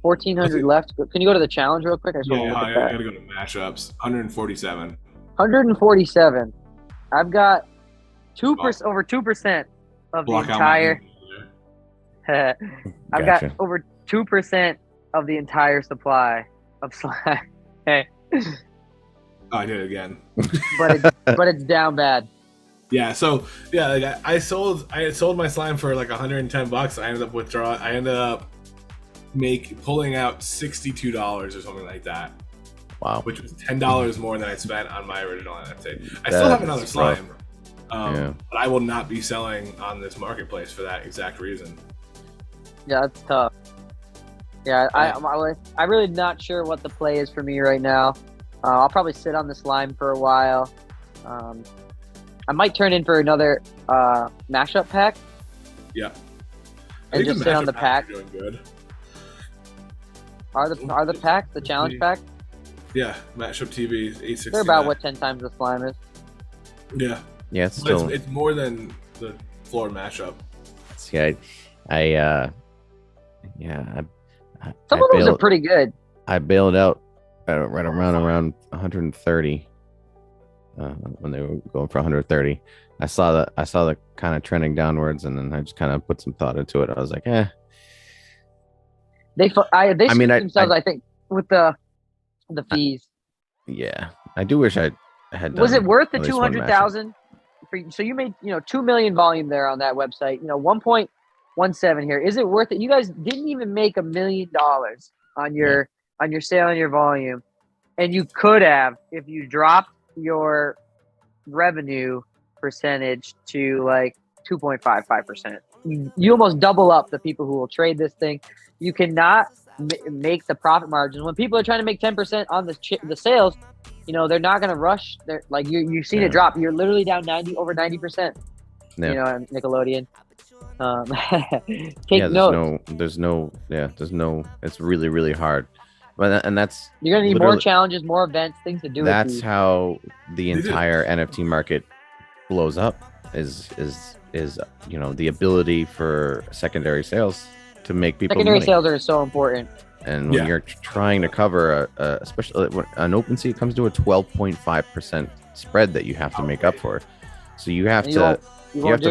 1,400 left. Can you go to the challenge real quick? I gotta go to mashups. 147. 147. I've got 2% over 2% of the entire. I've got over 2% of the entire supply of slime. Hey. Oh, I did it again. but it's down bad. Yeah, so like I had sold my slime for like $110. I ended up pulling out $62 or something like that. Wow. Which was $10 more than I spent on my original NFT. I still have another slime. But I will not be selling on this marketplace for that exact reason. Yeah, that's tough. Yeah, I'm really not sure what the play is for me right now. I'll probably sit on the slime for a while. I might turn in for another mashup pack. Yeah. And just sit on the pack. Doing good. Are the packs the challenge pack? Yeah, mashup TV 860. They're about what 10 times the slime is. Yeah. Yeah, it's more than the floor mashup. See, some of those are pretty good. I bailed out right around 130 when they were going for 130. I saw the kind of trending downwards, and then I just kind of put some thought into it. I was like, They themselves, I think, with the fees. Yeah, I do wish I had. Was it worth the 200,000? So you made 2 million volume there on that website. 1.17 here. Is it worth it? You guys didn't even make $1 million on your sale and your volume, and you could have if you dropped your revenue percentage to like 2.55%. You almost double up the people who will trade this thing. You cannot make the profit margins when people are trying to make 10% on the sales. They're not going to rush. They're like you've seen it drop. You're literally down over 90%. On Nickelodeon. Take notes. There's no. It's really, really hard. And that's you're gonna need more challenges, more events, things to do. That's how the entire NFT market blows up. Is is the ability for secondary sales to make people Secondary money. sales are so important. And when you're trying to cover especially an OpenSea, it comes to a 12.5% spread that you have to make up for. So you have to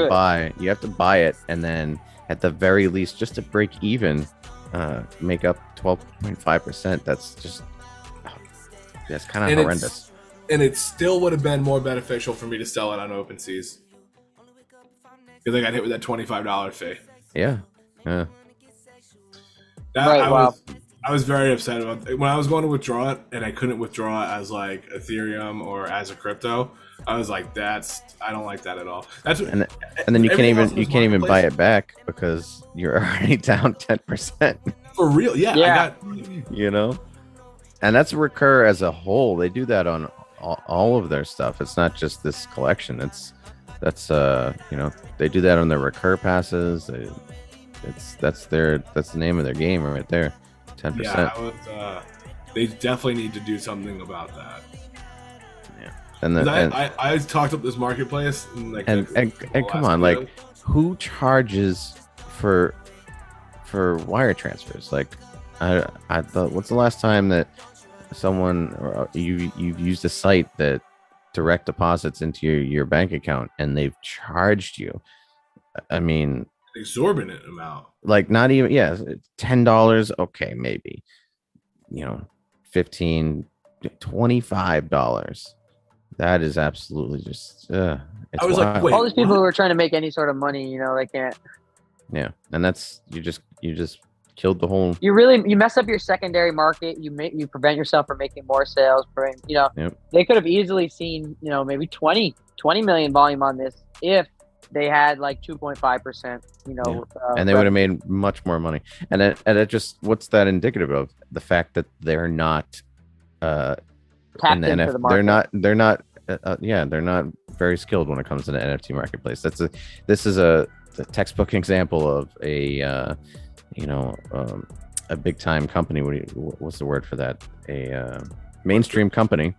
buy it, and then at the very least, just to break even, make up 12.5%. That's kind of horrendous. And it still would have been more beneficial for me to sell it on OpenSeas, because I got hit with that $25 fee. Yeah. I was very upset about it. When I was going to withdraw it and I couldn't withdraw it as like Ethereum or as a crypto. I was like, I don't like that at all. And then you can't even buy it back because you're already down 10%. For real, yeah. And that's Recur as a whole. They do that on all of their stuff. It's not just this collection. That's they do that on their Recur passes. That's the name of their game right there. 10%. Yeah, they definitely need to do something about that. Yeah, and I talked up this marketplace and come on, like, who charges for wire transfers? Like, I thought, what's the last time that someone or you've used a site that direct deposits into your bank account and they've charged you? I mean, exorbitant amount. Like, not even $10, okay, maybe, $15, $25. That is absolutely just I was wild. like, wait, all these people who are trying to make any sort of money, they can't. Yeah, and that's you just killed the whole. You mess up your secondary market. You prevent yourself from making more sales. They could have easily seen maybe 20 million volume on this if they had like 2.5%, and they would have made much more money. And it just, what's that indicative of? The fact that they're not tapped into the market. They're not they're not very skilled when it comes to the NFT marketplace. This is a textbook example of a big time company. What's the word for that? A mainstream company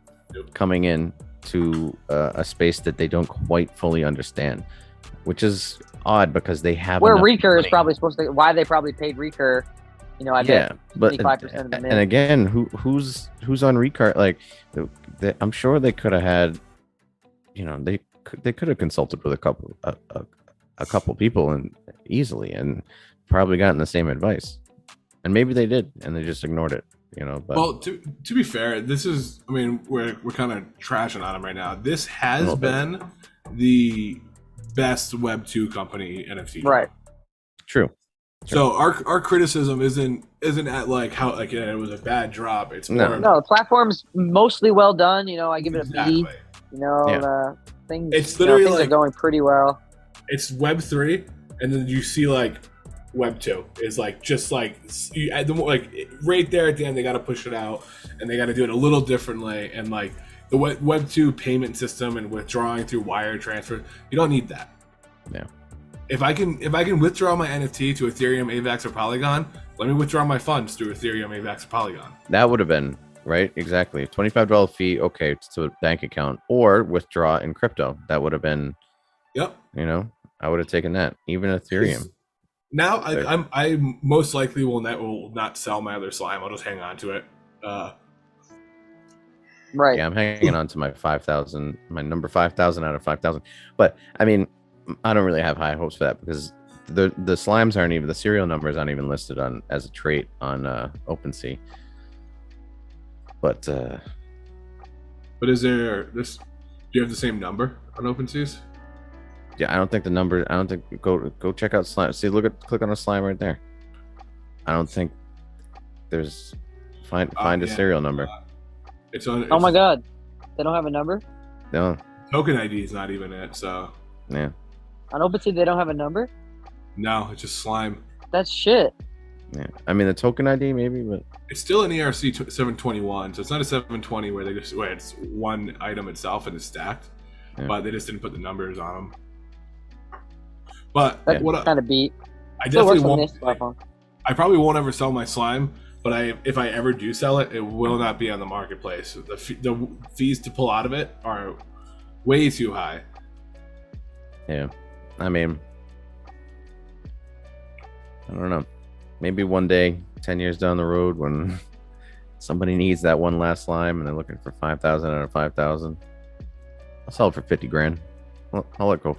coming in to a space that they don't quite fully understand, which is odd because they have where Recur is probably supposed to. Why they probably paid Recur, I bet 25% of the minute. And again, who's on Recur? Like, I'm sure they could have had, they could have consulted with a couple people and easily and probably gotten the same advice, and maybe they did and they just ignored it. But well, to be fair, this is, we're kind of trashing on them right now. This has been the best Web 2 company NFT. Right. True. So our criticism isn't at like how it was a bad drop. It's more the platform's mostly well done. I give it a B. Things it's literally things are going pretty well. It's Web 3, and then you see like Web 2 is like just like you add right there at the end. They got to push it out, and they got to do it a little differently. And like the Web 2 payment system and withdrawing through wire transfer, you don't need that. Yeah. If I can withdraw my NFT to Ethereum, AVAX, or Polygon, let me withdraw my funds through Ethereum, AVAX, or Polygon. That would have been right. Exactly. $25 fee. Okay, to a bank account, or withdraw in crypto. That would have been. Yep. I would have taken that. Even Ethereum. Now I most likely will not sell my other slime. I'll just hang on to it. Right. Yeah, I'm hanging on to my 5,000, my number 5,000 out of 5,000. But I don't really have high hopes for that because the slimes aren't even, the serial numbers aren't even listed on as a trait on OpenSea. But is there this? Do you have the same number on OpenSeas? Yeah, I don't think the number. I don't think go check out slime. See, click on a slime right there. I don't think there's find a serial number. It's on. Oh my god, they don't have a number. No. Token ID is not even it. So. Yeah. On OpenSea, they don't have a number. No, it's just slime. That's shit. Yeah, the token ID maybe, but it's still an ERC 721, so it's not a 720 where it's one item itself and it's stacked, but they just didn't put the numbers on them. But that's kind of beat. I definitely won't. I probably won't ever sell my slime, but if I ever do sell it, it will not be on the marketplace. The fees to pull out of it are way too high. Yeah. I mean, I don't know. Maybe one day, 10 years down the road, when somebody needs that one last slime and they're looking for 5,000 out of 5,000, I'll sell it for 50 grand. I'll let go.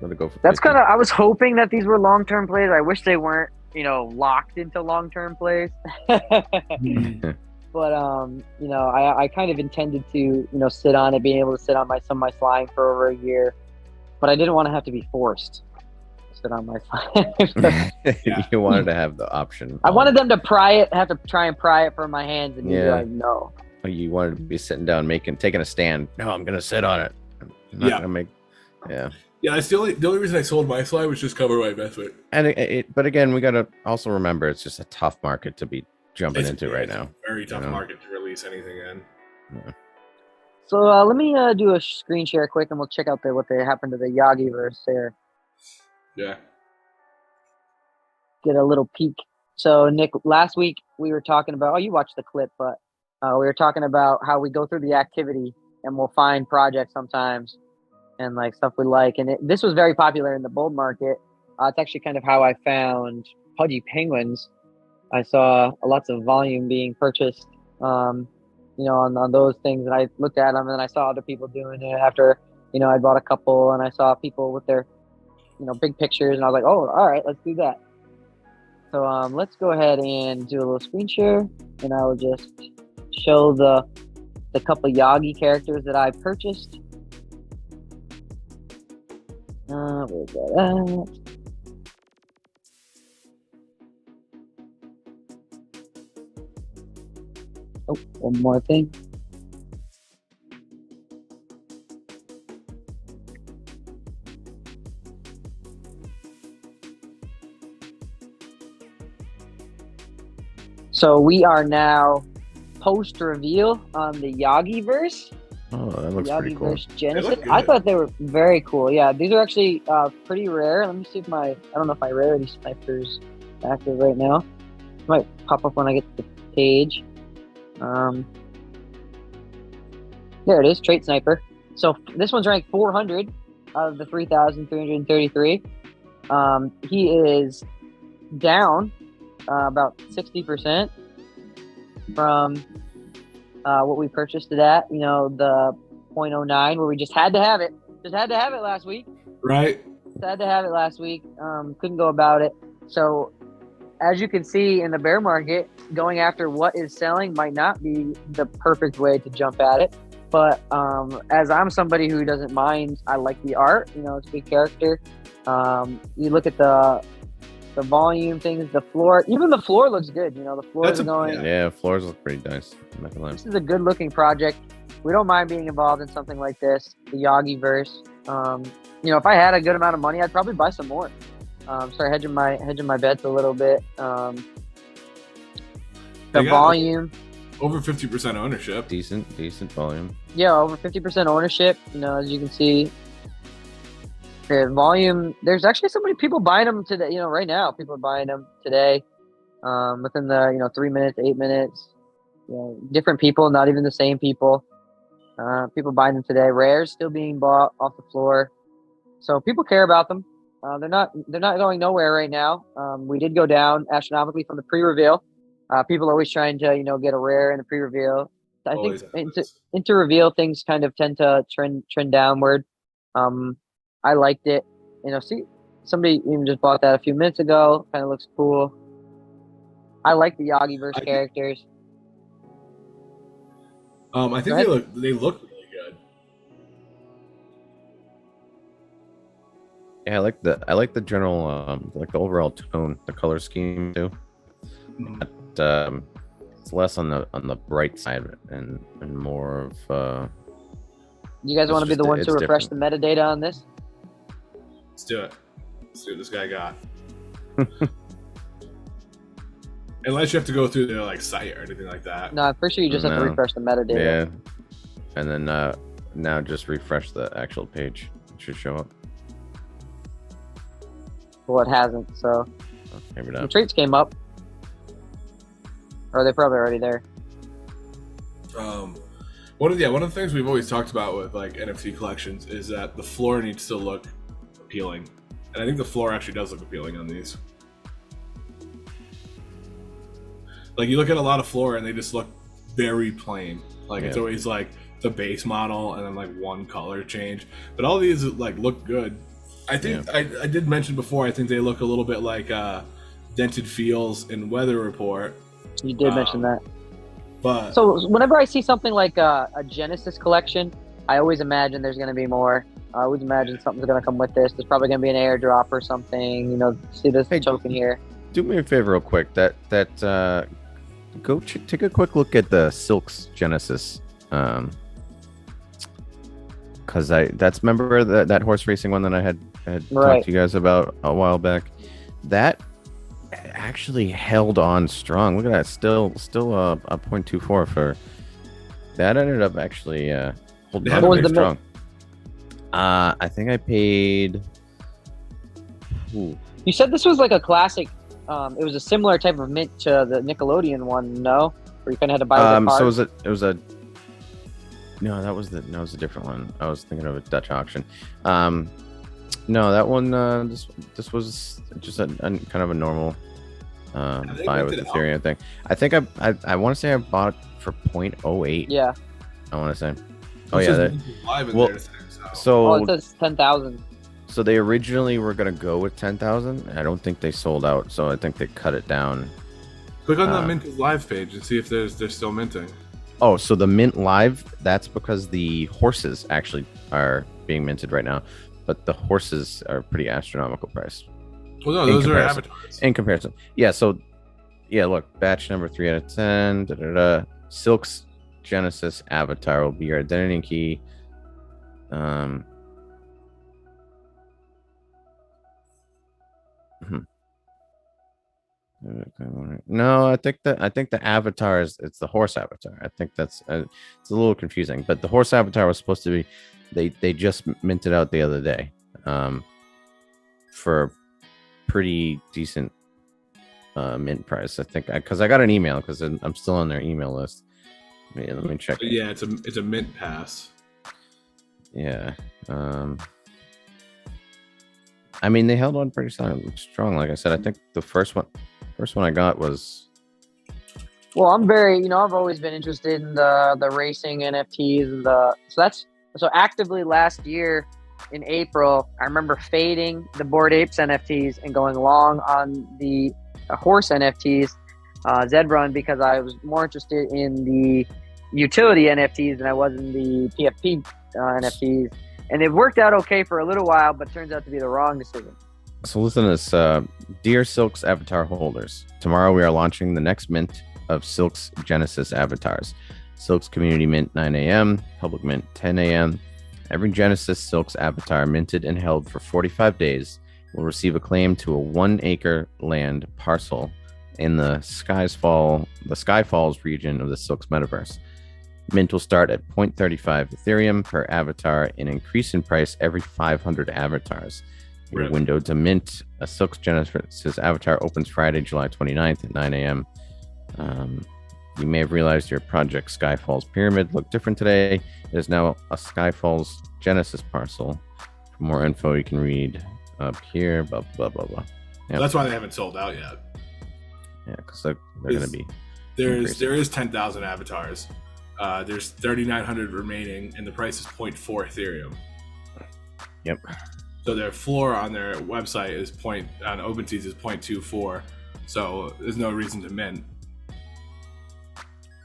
Let it go for. That's 50. kind of. I was hoping that these were long-term plays. I wish they weren't, locked into long-term plays. But I kind of intended to, sit on it, being able to sit on some of my slime for over a year. But I didn't want to have to be forced to sit on my slime. You wanted to have the option. I wanted them to have to try and pry it from my hands, and you'd be like, no. You wanted to be sitting down, taking a stand. No, I'm gonna sit on it. I'm not gonna make. Yeah. Yeah, that's the only reason I sold my slime was just cover my investment. And but again, we gotta also remember it's just a tough market to be jumping into right now. Very tough market to release anything in. Yeah. So let me do a screen share quick, and we'll check out what happened to the Yagi-verse there. Yeah. Get a little peek. So Nick, last week we were talking about. Oh, you watched the clip, but we were talking about how we go through the activity and we'll find projects sometimes and like stuff we like. And this was very popular in the bull market. It's actually kind of how I found Pudgy Penguins. I saw lots of volume being purchased, on those things, and I looked at them, and then I saw other people doing it after, I bought a couple, and I saw people with their, big pictures, and I was like, oh, all right, let's do that. So let's go ahead and do a little screen share, and I will just show the couple Yagi characters that I purchased. Where's that at? Oh, one more thing. So we are now post-reveal on the Yagi-verse. Oh, that looks pretty cool. Genesis. I thought they were very cool. Yeah, these are actually pretty rare. Let me see if I don't know if my rarity sniper's active right now. It might pop up when I get to the page. There it is, Trait Sniper. So this one's ranked 400 out of the 3,333. He is down about 60% from what we purchased it at. The 0.09 where we just had to have it. Just had to have it last week. Right. Just had to have it last week. Couldn't go about it. So as you can see in the bear market, going after what is selling might not be the perfect way to jump at it. But as I'm somebody who doesn't mind, I like the art. It's a good character. You look at the volume things, the floor. Even the floor looks good. The floor is going. Yeah, floors look pretty nice. I'm not gonna lie. This is a good looking project. We don't mind being involved in something like this. The Yagi-verse. If I had a good amount of money, I'd probably buy some more. Start hedging my bets a little bit. The volume. Over 50% ownership. Decent volume. Yeah, over 50% ownership. As you can see, the volume. There's actually so many people buying them today. Right now, people are buying them today. Within the 3 minutes, 8 minutes. Different people, not even the same people. People buying them today. Rares still being bought off the floor. So people care about them. They're not going nowhere right now. We did go down astronomically from the pre-reveal. People are always trying to get a rare in the pre-reveal. I think into reveal things kind of tend to trend downward. I liked it. See, somebody even just bought that a few minutes ago. Kind of looks cool. I like the Yagi-verse characters. I think they look really good. Yeah, I like the general like the overall tone, the color scheme too. But, it's less on the bright side and more of. You guys want to be the ones to refresh the metadata on this? Let's do it. Let's see what this guy got. Unless you have to go through their site or anything like that. No, I'm pretty sure you just have to refresh the metadata. Yeah, and then now just refresh the actual page. It should show up. Well, it hasn't, so maybe not. The traits came up. Or are they probably already there? One of the things we've always talked about with NFT collections is that the floor needs to look appealing. And I think the floor actually does look appealing on these. Like you look at a lot of floor and they just look very plain. Like it's always like the base model and then like one color change. But all these like look good. I think I did mention before, I think they look a little bit like dented feels in Weather Report. You did mention that. But so whenever I see something like a Genesis collection, I always imagine there's going to be more. I always imagine something's going to come with this. There's probably going to be an airdrop or something. You know, see this token here. Do me a favor real quick. Go take a quick look at the Silks Genesis. Because that's remember that horse racing one that I had talked to you guys about a while back. That actually held on strong. Look at that, still a 0.24 for that. Ended up actually holding on pretty strong. I think I paid. You said this was like a classic. It was a similar type of mint to the Nickelodeon one, no? Where you kind of had to buy with a card? So it was a. No, that was a different one. I was thinking of a Dutch auction. No, that one. This was just a kind of a normal buy with Ethereum thing. I think I want to say I bought it for 0.08. Yeah. I want to say. Oh yeah. So it says 10,000. So they originally were gonna go with 10,000. I don't think they sold out, so I think they cut it down. Click on the Mint Live page and see if they're still minting. Oh, so the Mint Live, that's because the horses actually are being minted right now, but the horses are pretty astronomical price. Well, no, those are avatars. In comparison. Yeah, so, yeah, look, batch number 3 out of 10, Silk's Genesis avatar will be your identity and key. No, I think the avatar it's the horse avatar. I think that's it's a little confusing, but the horse avatar was supposed to be they just minted out the other day for pretty decent mint price. I think because I got an email because I'm still on their email list. Let me check. Yeah, it's a mint pass. Yeah. I mean, they held on pretty strong. Like I said, I think the first one I got was. Well, I'm I've always been interested in the racing NFTs and so actively last year in April, I remember fading the Bored Apes NFTs and going long on the horse NFTs, Zedrun, because I was more interested in the utility NFTs than I was in the PFP NFTs. And it worked out okay for a little while, but turns out to be the wrong decision. So listen to this. Dear Silk's avatar holders, tomorrow we are launching the next mint of Silk's Genesis avatars. Silk's community mint 9 a.m., public mint 10 a.m. Every Genesis Silk's avatar minted and held for 45 days will receive a claim to a 1-acre land parcel in the Skyfalls region of the Silk's metaverse. Mint will start at 0.35 Ethereum per avatar and increase in price every 500 avatars. Your window to mint a Silk's Genesis avatar opens Friday, July 29th at 9 a.m. You may have realized your project Skyfalls Pyramid looked different today. It is now a Skyfalls Genesis parcel. For more info, you can read up here, blah, blah, blah, blah. Yep. That's why they haven't sold out yet. Yeah, because they're going to be. There is 10,000 avatars. There's 3,900 remaining, and the price is 0.4 Ethereum. Yep. So their floor on their website on OpenSea is 0.24. So there's no reason to mint.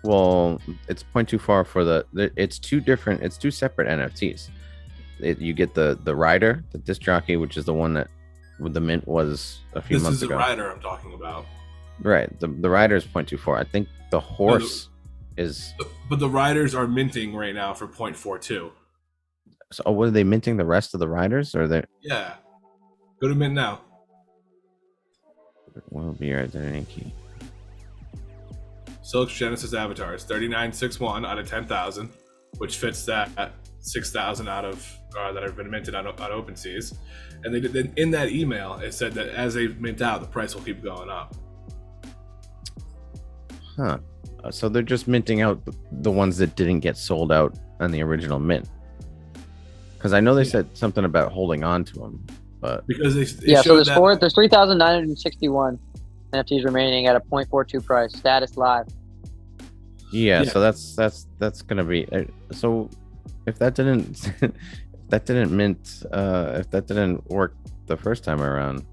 Well, it's 0.24 for it's two separate NFTs. You get the rider, the disc jockey, which is the one that with the mint was a few months ago. This is the rider I'm talking about. Right. The rider is 0.24. I think the horse is. But the riders are minting right now for 0.42. So were they minting the rest of the riders, or they? Yeah. Go to mint now. What will be your identity key? Silk's Genesis avatars 3961 out of 10,000, which fits that 6,000 out of that have been minted on OpenSeas. And they did in that email. It said that as they mint out, the price will keep going up. Huh. So they're just minting out the ones that didn't get sold out on the original mint. Because I know they said something about holding on to them. But because they Yeah, so showed that. there's 3,961 NFTs remaining at a 0.42 price. Status live. yeah, Yeah. so that's gonna be so if that didn't if that didn't mint if that didn't work the first time around.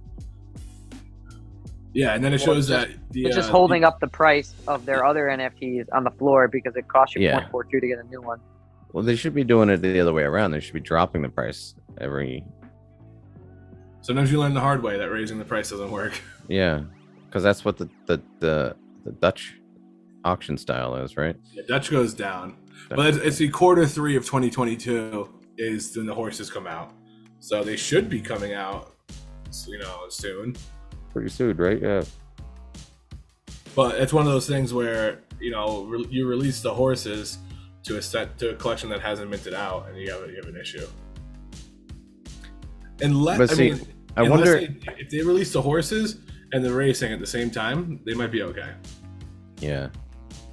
Yeah, and then it Well, shows that It's just holding up the price of their other NFTs on the floor because it costs you Yeah. 0.42 to get a new one. Well, they should be doing it the other way around. They should be dropping the price every. Sometimes you learn the hard way that raising the price doesn't work. Yeah, because that's what the Dutch auction style is, right? Yeah, Dutch goes down, but it's the Q3 of 2022 is when the horses come out, so they should be coming out, soon. Pretty soon, right? Yeah. But it's one of those things where you release the horses to a collection that hasn't minted out, and you have an issue. I wonder if they release the horses and the racing at the same time, they might be okay. Yeah,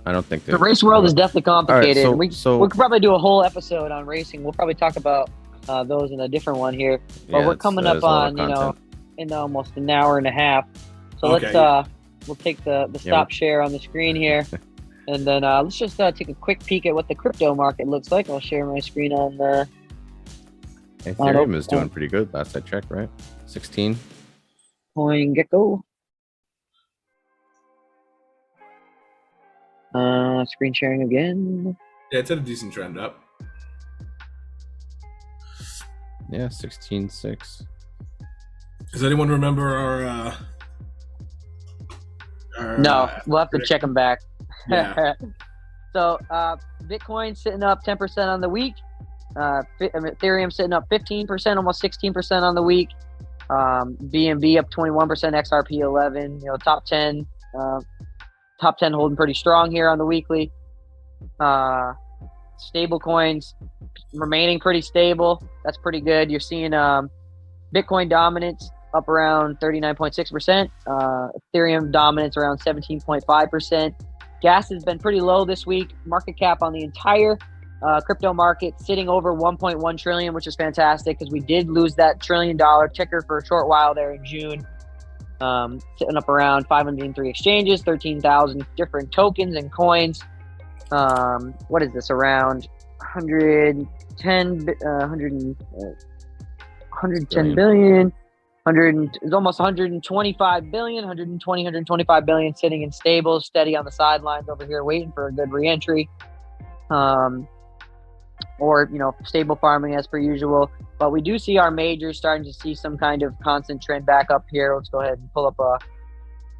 I don't think the race world is definitely complicated. Right, so we could probably do a whole episode on racing. We'll probably talk about those in a different one here. But we're coming up on in almost an hour and a half. So okay. We'll take the stop share on the screen here, and then let's just take a quick peek at what the crypto market looks like. I'll share my screen on the. Ethereum is doing pretty good. Last I checked, right? 16. CoinGecko. Screen sharing again. Yeah, it's at a decent trend up. Yeah, 16.6. Does anyone remember our no, we'll have to check them back. Yeah. So Bitcoin sitting up 10% on the week. Ethereum sitting up 15%, almost 16% on the week. BNB up 21%, XRP 11. Top 10 holding pretty strong here on the weekly. Stable coins remaining pretty stable. That's pretty good. You're seeing Bitcoin dominance up around 39.6%. Ethereum dominance around 17.5%. Gas has been pretty low this week. Market cap on the entire crypto market sitting over 1.1 trillion, which is fantastic because we did lose that $1 trillion ticker for a short while there in June. Sitting up around 503 exchanges, 13,000 different tokens and coins. What is this? Around 110 billion. It's almost 125 billion, 125 billion sitting in stables, steady on the sidelines over here, waiting for a good reentry. Or stable farming as per usual. But we do see our majors starting to see some kind of constant trend back up here. Let's go ahead and pull up a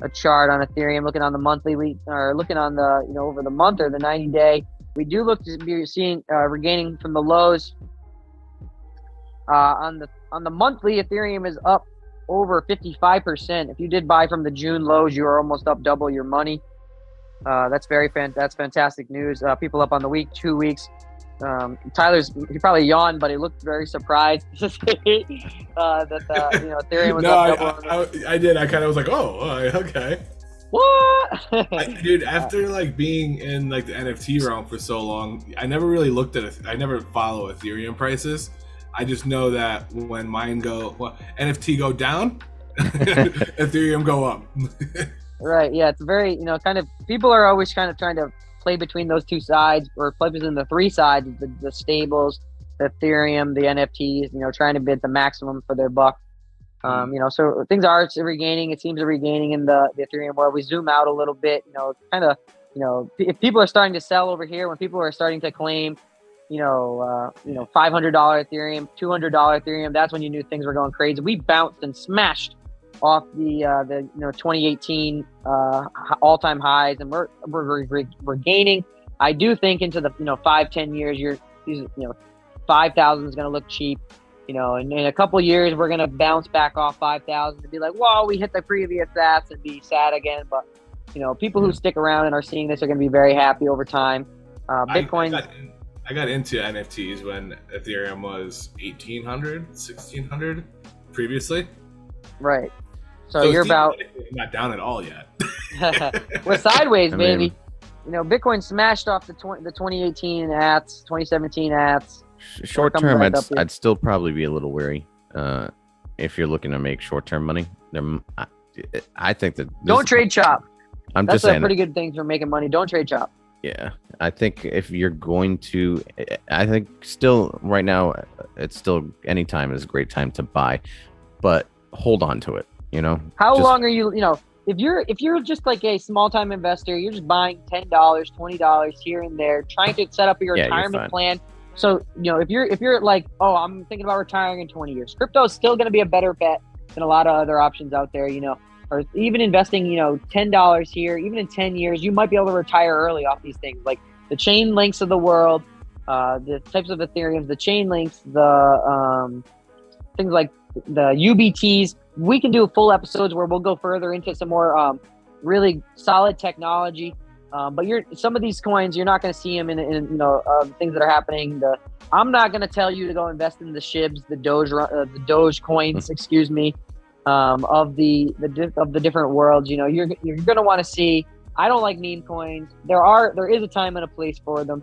chart on Ethereum, looking on the monthly or looking on the over the month or the 90-day. We do look to be seeing regaining from the lows. On the monthly, Ethereum is up over 55%. If you did buy from the June lows, you are almost up double your money. That's fantastic news. People up on the week, 2 weeks. He probably yawned, but he looked very surprised to see that Ethereum was up double. I did. I kind of was like, oh, okay. What? Dude, after being in the NFT realm for so long, I never really looked at it. I never follow Ethereum prices. I just know that when NFT go down, Ethereum go up. Right. Yeah. It's very, kind of, people are always kind of trying to play between those two sides, or play between the three sides, the stables, the Ethereum, the NFTs, trying to bid the maximum for their buck. So things are regaining. It seems to regaining in the Ethereum world. We zoom out a little bit, if people are starting to sell over here, when people are starting to claim, $500 Ethereum, $200 Ethereum, that's when you knew things were going crazy. We bounced and smashed off the 2018 all-time highs, and we're gaining. I do think into the 5-10 years, 5,000 is going to look cheap. In a couple years, we're going to bounce back off 5,000 and be like, whoa, we hit the previous stats, and be sad again. But people who stick around and are seeing this are going to be very happy over time. Bitcoin. I got into NFTs when Ethereum was 1,800, 1,600 previously. Right. So you're about not down at all yet. We're sideways, baby. Bitcoin smashed off the 2018 ats, 2017 ats. Short term, I'd still probably be a little wary. if you're looking to make short-term money. I think that Don't trade chop. I'm That's just saying a pretty good thing for making money. Don't trade chop. Yeah, I think if you're going to, I think still right now, it's still any time is a great time to buy, but hold on to it. How long are you? If you're just like a small time investor, you're just buying $10, $20 here and there, trying to set up your retirement plan. So if you're like, oh, I'm thinking about retiring in 20 years, crypto is still going to be a better bet than a lot of other options out there. Or even investing, $10 here, even in 10 years, you might be able to retire early off these things, like the chain links of the world, the types of Ethereums, the chain links, the things like the UBTs. We can do full episodes where we'll go further into some more really solid technology. But some of these coins, you're not going to see them in things that are happening. I'm not going to tell you to go invest in the SHIBs, the Doge coins, excuse me. Of the different worlds, you're going to want to see. I don't like meme coins. There is a time and a place for them.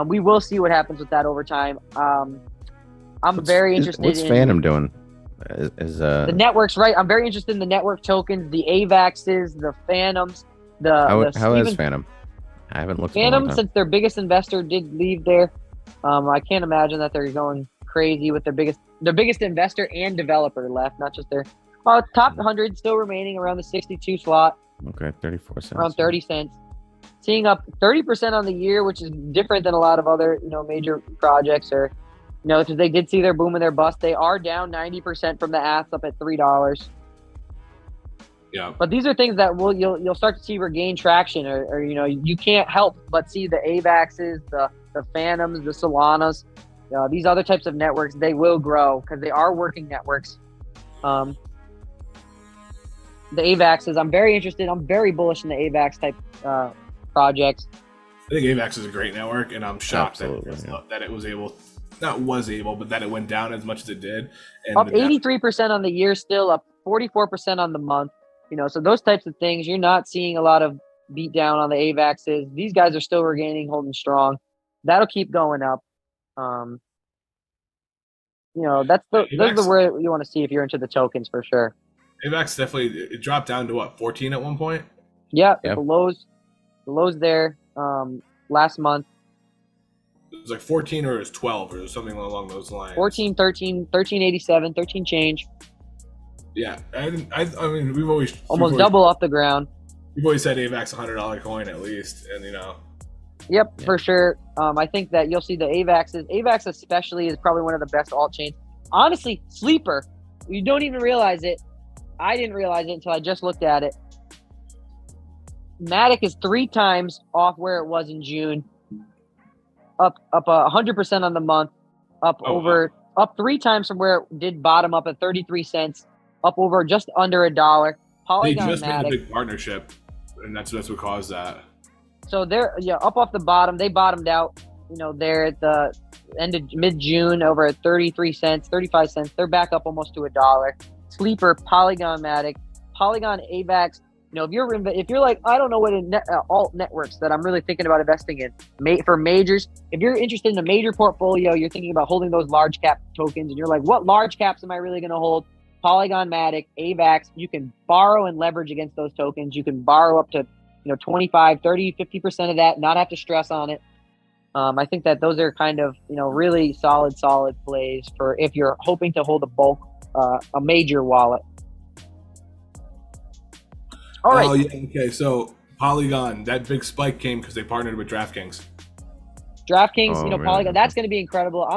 We will see what happens with that over time. I'm very interested. What's Phantom doing? The networks, right? I'm very interested in the network tokens, the AVAXs, the Phantoms. How is Phantom? I haven't looked. Phantom, since their biggest investor did leave there, I can't imagine that they're going crazy with their biggest investor and developer left, not just their. Top 100 still remaining around the 62 slot. Okay, 34 cents. Around 30 cents. Seeing up 30% on the year, which is different than a lot of other, major projects or, because they did see their boom and their bust. They are down 90% from the ass up at $3. Yeah. But these are things that you'll start to see regain traction or you can't help but see the AVAXs, the Phantoms, the Solanas, these other types of networks, they will grow because they are working networks. The AVAXs, I'm very interested. I'm very bullish in the AVAX type projects. I think AVAX is a great network, and I'm shocked that it was able, but that it went down as much as it did. And up 83% on the year, still up 44% on the month. So those types of things, you're not seeing a lot of beat down on the AVAXs. These guys are still regaining, holding strong. That'll keep going up. Those are the where you want to see if you're into the tokens for sure. AVAX definitely, it dropped down to 14 at one point? Yeah, yep. The lows there last month. It was like 14 or it was 12 or something along those lines. 14, 13, 1387, 13 change. Yeah, I mean, we've always double off the ground. We've always said AVAX $100 coin at least, and Yep, for sure. I think that you'll see the AVAXs. AVAX especially is probably one of the best alt chains. Honestly, sleeper. You don't even realize it. I didn't realize it until I just looked at it. Matic is 3 times off where it was in June. Up 100% on the month. Up 3 times from where it did bottom up at 33 cents. Up over just under $1. Polygon they just Matic. made a big partnership, and that's what caused that. So they're up off the bottom. They bottomed out. They're at the end of mid-June over at 33 cents, 35 cents. They're back up almost to $1. Sleeper, Polygon Matic, Polygon AVAX. If you're like, I don't know what alt networks that I'm really thinking about investing in for majors. If you're interested in a major portfolio, you're thinking about holding those large cap tokens, and you're like, what large caps am I really going to hold? Polygon Matic, AVAX. You can borrow and leverage against those tokens. You can borrow up to 25, 30, 50% of that, not have to stress on it. I think that those are kind of, really solid plays for if you're hoping to hold a major wallet. All right. Oh, yeah. Okay. So Polygon, that big spike came because they partnered with DraftKings. Really? Polygon, that's going to be incredible.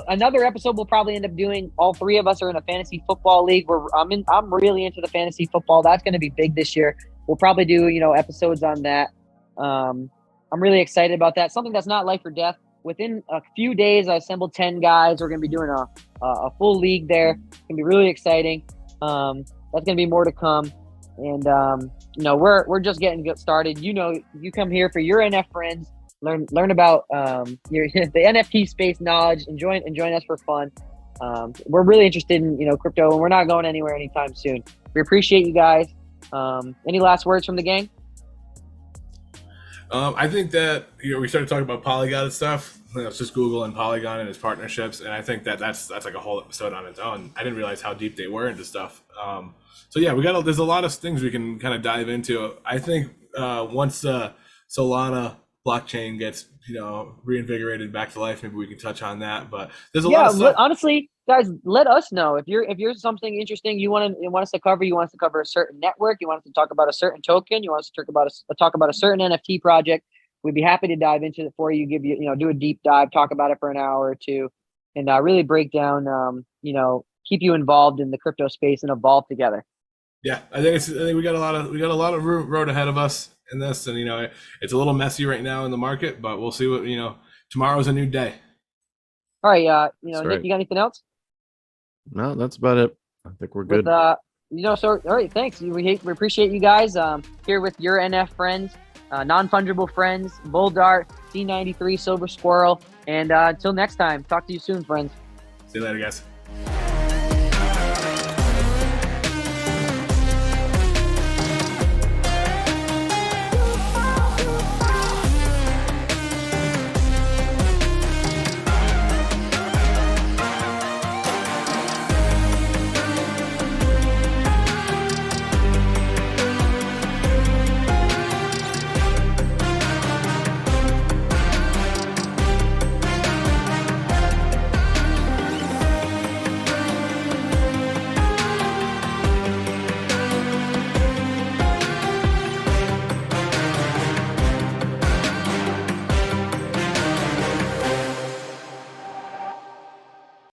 Another episode we'll probably end up doing. All 3 of us are in a fantasy football league. I'm really into the fantasy football. That's going to be big this year. We'll probably do, episodes on that. I'm really excited about that. Something that's not life or death. Within a few days, I assembled 10 guys. We're going to be doing a full league there. It's going to be really exciting. That's going to be more to come. And, we're just getting started. You come here for your NF friends, learn about the NFT space knowledge, and join us for fun. We're really interested in, crypto, and we're not going anywhere anytime soon. We appreciate you guys. Any last words from the gang? I think that we started talking about Polygon and stuff. It's just Google and Polygon and its partnerships, and I think that's like a whole episode on its own. I didn't realize how deep they were into stuff. So yeah, there's a lot of things we can kind of dive into. I think once Solana blockchain gets reinvigorated back to life, maybe we can touch on that. But there's a lot of stuff. Honestly, guys, let us know if you're something interesting you want us to cover. You want us to cover a certain network. You want us to talk about a certain token. You want us to talk about a certain NFT project. We'd be happy to dive into it for you. Give you do a deep dive, talk about it for an hour or two, and really break down. Keep you involved in the crypto space and evolve together. Yeah, I think we got a lot of road ahead of us in this, and it's a little messy right now in the market, but we'll see what tomorrow's a new day. All right, Nick, you got anything else? No, that's about it. I think we're good. All right, thanks. We appreciate you guys here with your NF friends, non-fungible friends, Bull Dart, C93, Silver Squirrel, and until next time, talk to you soon, friends. See you later, guys.